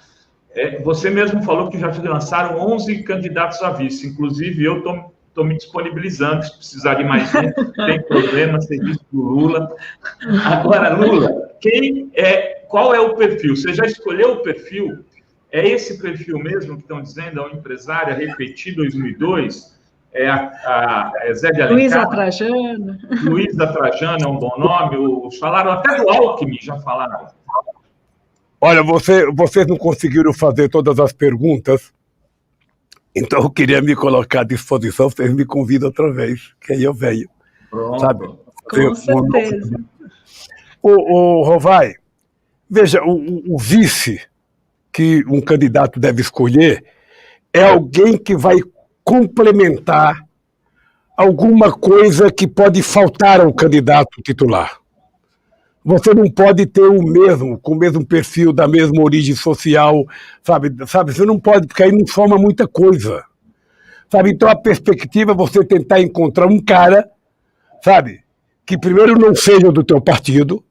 Você mesmo falou que já lançaram 11 candidatos a vice, inclusive eu estou me disponibilizando, se precisar de mais um, tem problema, serviço do Lula. Agora, Lula, qual é o perfil? Você já escolheu o perfil? É esse perfil mesmo que estão dizendo, é um empresário, Repeti 2002? É Zé de Alencar? Luísa Trajano. Luísa Trajano é um bom nome, falaram até do Alckmin, já falaram. Olha, vocês não conseguiram fazer todas as perguntas, então eu queria me colocar à disposição, vocês me convidam outra vez, que aí eu venho. Pronto. Sabe? Com certeza. O Rovai, veja, o vice que um candidato deve escolher é alguém que vai complementar alguma coisa que pode faltar ao candidato titular. Você não pode ter com o mesmo perfil, da mesma origem social, sabe? Você não pode, porque aí não soma muita coisa. Sabe? Então a perspectiva é você tentar encontrar um cara, sabe, que primeiro não seja do teu partido,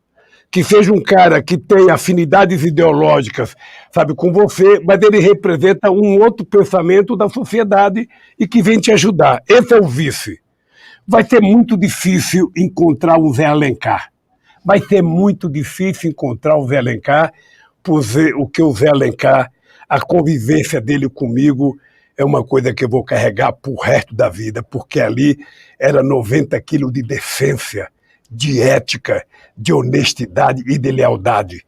que seja um cara que tenha afinidades ideológicas, sabe, com você, mas ele representa um outro pensamento da sociedade e que vem te ajudar. Esse é o vice. Vai ser muito difícil encontrar um Zé Alencar. Vai ser muito difícil encontrar o Zé Alencar, porque o Zé Alencar, a convivência dele comigo é uma coisa que eu vou carregar pro resto da vida, porque ali era 90 quilos de decência, de ética, de honestidade e de lealdade,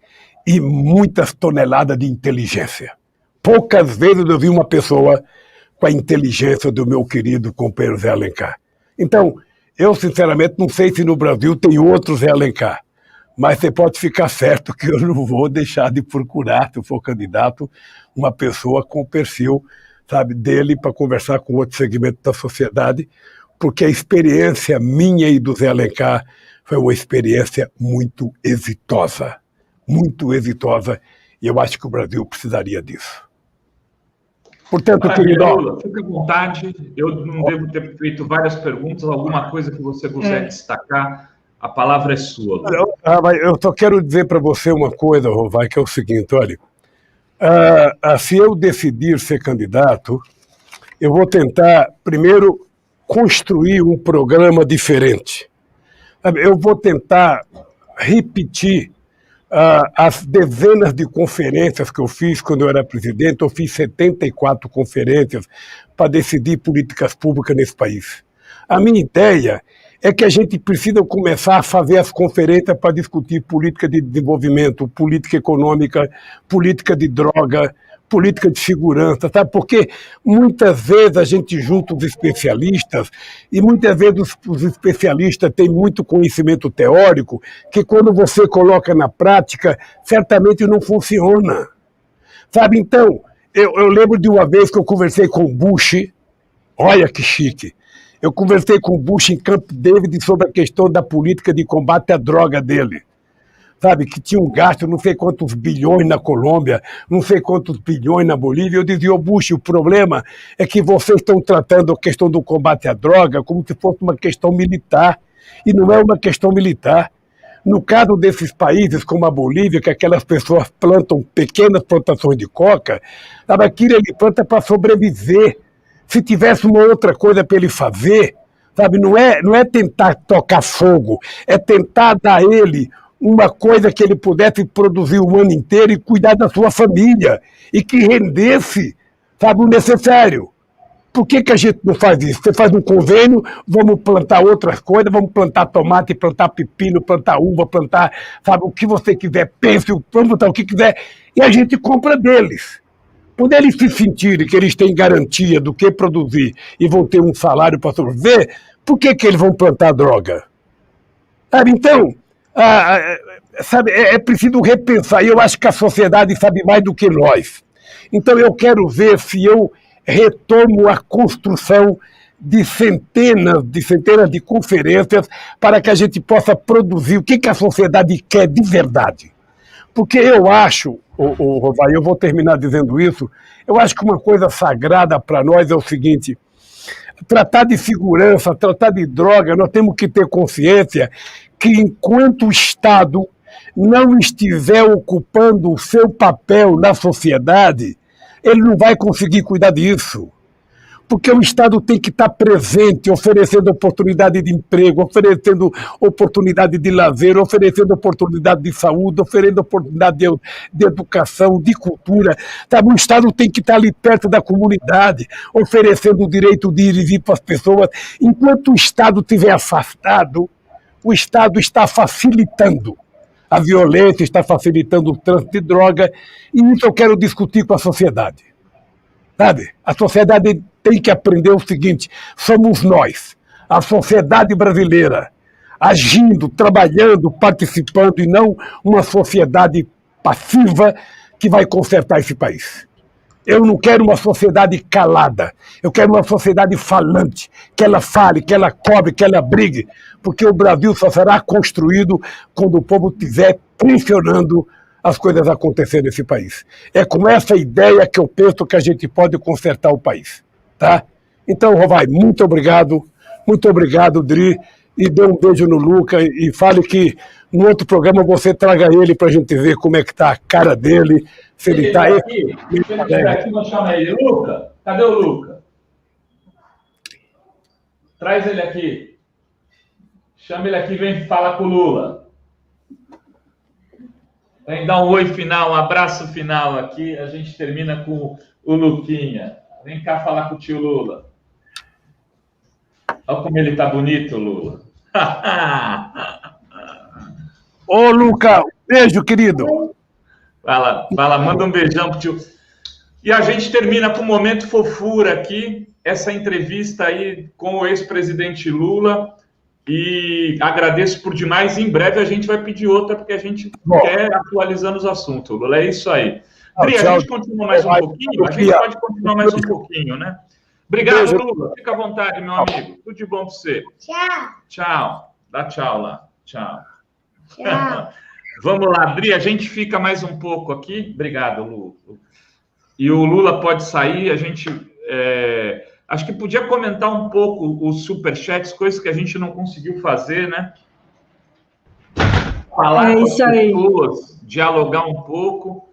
e muitas toneladas de inteligência. Poucas vezes eu vi uma pessoa com a inteligência do meu querido companheiro Zé Alencar. Então, eu sinceramente não sei se no Brasil tem outro Zé Alencar, mas você pode ficar certo que eu não vou deixar de procurar, se eu for candidato, uma pessoa com o perfil, sabe, dele para conversar com outro segmento da sociedade, porque a experiência minha e do Zé Alencar foi uma experiência muito exitosa, e eu acho que o Brasil precisaria disso. Portanto, querido, fique à vontade, eu não devo ter feito várias perguntas, alguma coisa que você quiser destacar, a palavra é sua. Eu só quero dizer para você uma coisa, Rovai, que é o seguinte, olha, se eu decidir ser candidato, eu vou tentar, primeiro, construir um programa diferente. Eu vou tentar repetir as dezenas de conferências que eu fiz quando eu era presidente. Eu fiz 74 conferências para decidir políticas públicas nesse país. A minha ideia é que a gente precisa começar a fazer as conferências para discutir política de desenvolvimento, política econômica, política de droga, política de segurança, sabe? Porque muitas vezes a gente junta os especialistas e muitas vezes os especialistas têm muito conhecimento teórico que quando você coloca na prática, certamente não funciona, sabe? Então, eu lembro de uma vez que eu conversei com o Bush, olha que chique, eu conversei com o Bush em Camp David sobre a questão da política de combate à droga dele. Sabe, que tinha um gasto não sei quantos bilhões na Colômbia, não sei quantos bilhões na Bolívia. Eu dizia, Bush, o problema é que vocês estão tratando a questão do combate à droga como se fosse uma questão militar, e não é uma questão militar. No caso desses países como a Bolívia, que aquelas pessoas plantam pequenas plantações de coca, sabe, aquilo ele planta para sobreviver. Se tivesse uma outra coisa para ele fazer, sabe, não é tentar tocar fogo, é tentar dar a ele uma coisa que ele pudesse produzir o ano inteiro e cuidar da sua família, e que rendesse, sabe, o necessário. Por que a gente não faz isso? Você faz um convênio, vamos plantar outras coisas, vamos plantar tomate, plantar pepino, plantar uva, plantar, sabe, o que você quiser, pêssego, vamos plantar o que quiser, e a gente compra deles. Quando eles se sentirem que eles têm garantia do que produzir e vão ter um salário para sobreviver, por que eles vão plantar droga? Sabe, então, sabe, é preciso repensar, e eu acho que a sociedade sabe mais do que nós. Então eu quero ver se eu retomo a construção de centenas de conferências para que a gente possa produzir o que a sociedade quer de verdade. Porque eu acho, Rovai, eu vou terminar dizendo isso, eu acho que uma coisa sagrada para nós é o seguinte: tratar de segurança, tratar de droga, nós temos que ter consciência que enquanto o Estado não estiver ocupando o seu papel na sociedade, ele não vai conseguir cuidar disso. Porque o Estado tem que estar presente, oferecendo oportunidade de emprego, oferecendo oportunidade de lazer, oferecendo oportunidade de saúde, oferecendo oportunidade de educação, de cultura. Sabe? O Estado tem que estar ali perto da comunidade, oferecendo o direito de ir e vir para as pessoas. Enquanto o Estado estiver afastado, o Estado está facilitando a violência, está facilitando o trânsito de droga, e isso eu quero discutir com a sociedade. Sabe? A sociedade tem que aprender o seguinte: somos nós, a sociedade brasileira, agindo, trabalhando, participando, e não uma sociedade passiva que vai consertar esse país. Eu não quero uma sociedade calada, eu quero uma sociedade falante, que ela fale, que ela cobre, que ela brigue, porque o Brasil só será construído quando o povo estiver pressionando as coisas acontecerem nesse país. É com essa ideia que eu penso que a gente pode consertar o país. Tá? Então, Rovai, muito obrigado, Dri, e dê um beijo no Luca e fale que no outro programa você traga ele para a gente ver como é que está a cara dele, se ele está aí. Se ele estiver aqui, vou chamar ele. Luca, cadê o Luca? Traz ele aqui. Chama ele aqui, vem falar com o Lula. Vem dar um oi final, um abraço final aqui. A gente termina com o Luquinha. Vem cá falar com o tio Lula. Olha como ele tá bonito, Lula. Ô, Luca, beijo, querido. Fala, manda um beijão pro tio. E a gente termina com um momento fofura aqui, essa entrevista aí com o ex-presidente Lula. E agradeço por demais. Em breve a gente vai pedir outra, porque a gente quer atualizando os assuntos, Lula. É isso aí. Dri, a gente continua mais um pouquinho? A gente pode continuar mais um pouquinho, né? Obrigado, Lula. Fica à vontade, meu amigo. Tudo de bom para você. Tchau. Tchau. Dá tchau lá. Tchau. Tchau. Vamos lá, Dri, a gente fica mais um pouco aqui. Obrigado, Lula. E o Lula pode sair, a gente... acho que podia comentar um pouco os superchats, coisas que a gente não conseguiu fazer, né? Falar com as pessoas, dialogar um pouco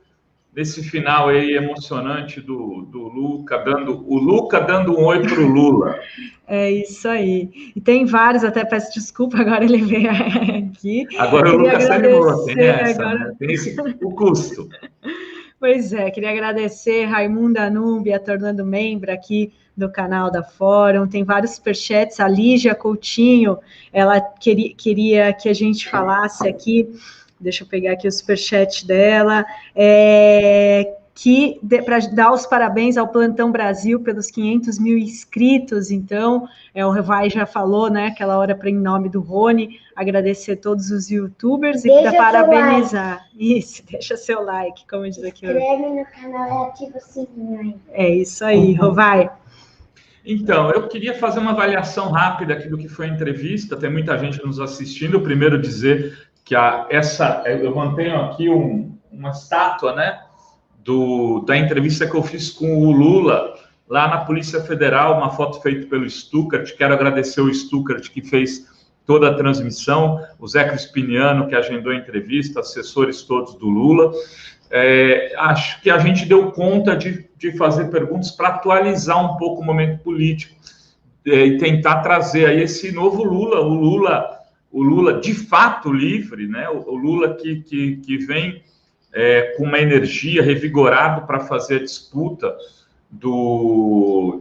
nesse final aí emocionante do Luca, dando um oi para o Lula. É isso aí. E tem vários, até peço desculpa, agora ele veio aqui. Agora o Lucas se animou, tem essa, agora... né? Tem o custo. Pois é, queria agradecer Raimunda Núbia, tornando membro aqui do canal da Fórum. Tem vários superchats. A Lígia Coutinho, ela queria que a gente falasse aqui, deixa eu pegar aqui o superchat dela, para dar os parabéns ao Plantão Brasil pelos 500 mil inscritos. Então, o Rovai já falou, né, aquela hora para em nome do Rony, agradecer todos os youtubers e parabenizar. Like. Isso, deixa seu like, como diz aqui. Inscreve no canal e ativa o sininho aí. É isso aí, Rovai. Então, eu queria fazer uma avaliação rápida aqui do que foi a entrevista. Tem muita gente nos assistindo. Primeiro dizer que eu mantenho aqui uma estátua, né, da entrevista que eu fiz com o Lula lá na Polícia Federal, uma foto feita pelo Stuckert. Quero agradecer o Stuckert que fez toda a transmissão, o Zé Crispiniano que agendou a entrevista, assessores todos do Lula. Acho que a gente deu conta de fazer perguntas para atualizar um pouco o momento político e tentar trazer aí esse novo Lula, o Lula de fato livre, né? O Lula que vem com uma energia revigorado para fazer a disputa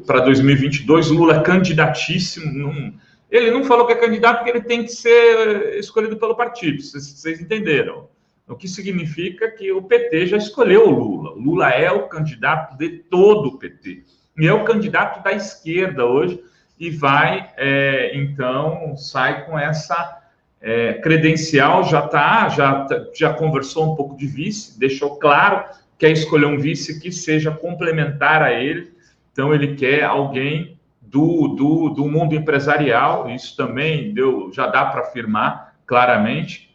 para 2022. O Lula é candidatíssimo. Ele não falou que é candidato porque ele tem que ser escolhido pelo partido, vocês entenderam. O que significa que o PT já escolheu o Lula. O Lula é o candidato de todo o PT. E é o candidato da esquerda hoje e vai, então, sai com essa credencial, já conversou um pouco de vice, deixou claro que quer escolher um vice que seja complementar a ele. Então, ele quer alguém do mundo empresarial, isso também já dá para afirmar claramente.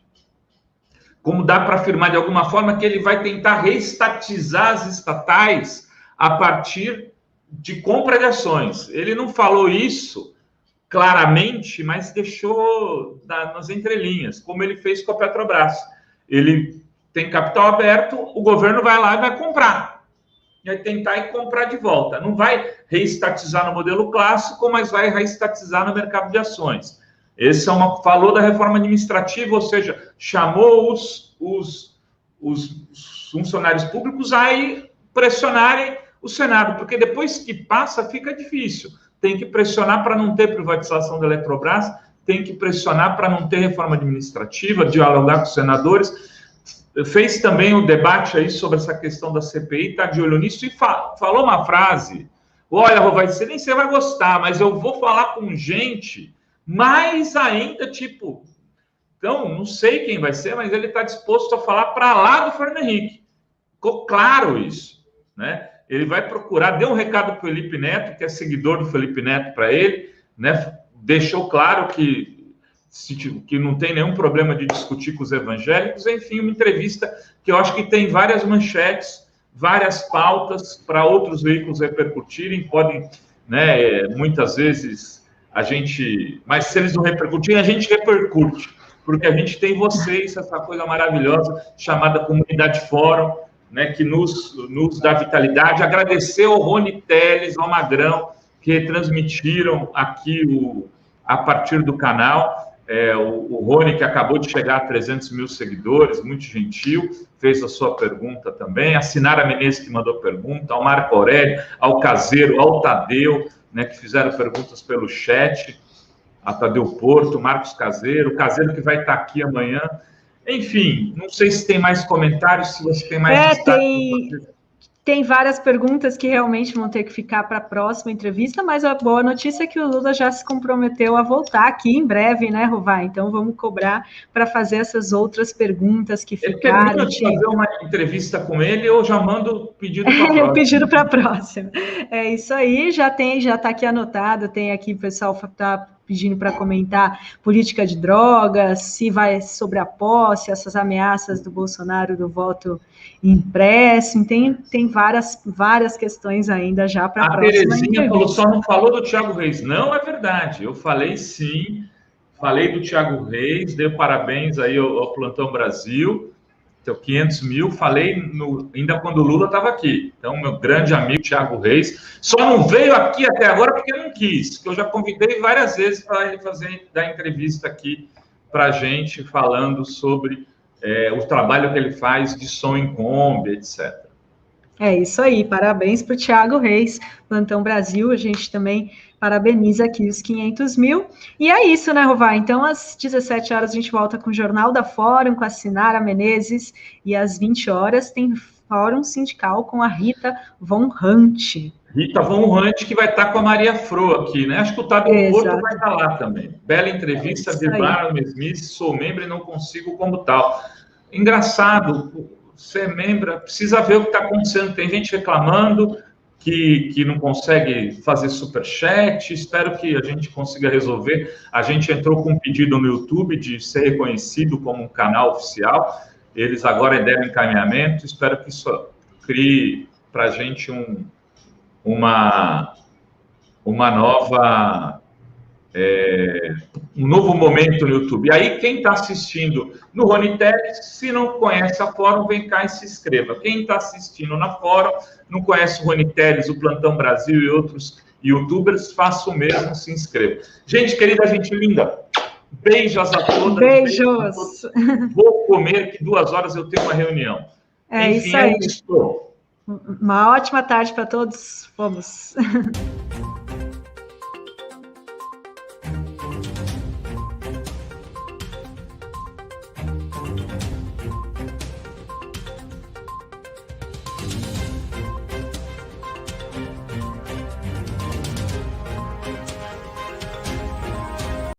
Como dá para afirmar de alguma forma que ele vai tentar reestatizar as estatais a partir de compra de ações. Ele não falou isso claramente, mas deixou nas entrelinhas, como ele fez com a Petrobras. Ele tem capital aberto, o governo vai lá e vai comprar. E vai tentar comprar de volta. Não vai reestatizar no modelo clássico, mas vai reestatizar no mercado de ações. Falou da reforma administrativa, ou seja, chamou os funcionários públicos a pressionarem o Senado, porque depois que passa, fica difícil. Tem que pressionar para não ter privatização da Eletrobras, tem que pressionar para não ter reforma administrativa, dialogar com os senadores. Fez também um debate aí sobre essa questão da CPI, está de olho nisso, e falou uma frase: olha, Rovai, você nem vai gostar, mas eu vou falar com gente... Mas ainda, então, não sei quem vai ser, mas ele está disposto a falar para lá do Fernando Henrique. Ficou claro isso, né? ele vai procurar, deu um recado para o Felipe Neto, que é seguidor do Felipe Neto para ele, né? Deixou claro que não tem nenhum problema de discutir com os evangélicos, enfim, uma entrevista que eu acho que tem várias manchetes, várias pautas para outros veículos repercutirem, podem, né, muitas vezes mas se eles não repercutirem, a gente repercute, porque a gente tem vocês, essa coisa maravilhosa chamada Comunidade Fórum, né, que nos dá vitalidade. Agradecer ao Rony Teles, ao Magrão, que transmitiram aqui a partir do canal. O Rony, que acabou de chegar a 300 mil seguidores, muito gentil, fez a sua pergunta também. A Sinara Menezes, que mandou pergunta, ao Marco Aurélio, ao Caseiro, ao Tadeu, né, que fizeram perguntas pelo chat, a Tadeu Porto, Marcos Caseiro, o Caseiro que vai estar aqui amanhã. Enfim, não sei se tem mais comentários, se você tem mais... Tem várias perguntas que realmente vão ter que ficar para a próxima entrevista, mas a boa notícia é que o Lula já se comprometeu a voltar aqui em breve, né, Rovai? Então vamos cobrar para fazer essas outras perguntas que ficaram. Eu fazer uma entrevista com ele, eu já mando o pedido para a próxima. O pedido para a próxima. É isso aí, já está aqui anotado, tem aqui o pessoal está pedindo para comentar política de drogas, se vai sobre a posse, essas ameaças do Bolsonaro do voto impresso, tem várias questões ainda já para a próxima Terezinha entrevista. falou, só não falou do Thiago Reis. Não, é verdade, eu falei sim, falei do Thiago Reis, dei parabéns aí ao Plantão Brasil, então 500 mil, falei ainda quando o Lula estava aqui. Então, meu grande amigo Thiago Reis, só não veio aqui até agora porque não quis, que eu já convidei várias vezes para ele dar entrevista aqui para a gente, falando sobre o trabalho que ele faz de som em Kombi, etc. É isso aí, parabéns para o Thiago Reis, Plantão Brasil, a gente também parabeniza aqui os 500 mil. E é isso, né, Rovai? Então, às 17 horas a gente volta com o Jornal da Fórum, com a Sinara Menezes, e às 20 horas tem Fórum Sindical com a Rita Von Hunt. Rita Von Hunt, que vai estar com a Maria Fro aqui, né? Acho que o Tadeu Porto vai estar lá também. Bela entrevista, Birbar Smith, sou membro e não consigo como tal. Engraçado, você é membro, precisa ver o que está acontecendo. Tem gente reclamando que não consegue fazer superchat, espero que a gente consiga resolver. A gente entrou com um pedido no YouTube de ser reconhecido como um canal oficial, eles agora deram encaminhamento, espero que isso crie para a gente um novo momento no YouTube. E aí, quem está assistindo no Rony Teles, se não conhece a Fórum, vem cá e se inscreva. Quem está assistindo na Fórum, não conhece o Rony Teles, o Plantão Brasil e outros youtubers, faça o mesmo, se inscreva. Gente querida, gente linda, beijos a todas. Beijos. Vou comer, que 2 horas eu tenho uma reunião. Enfim, isso aí. Uma ótima tarde para todos. Vamos.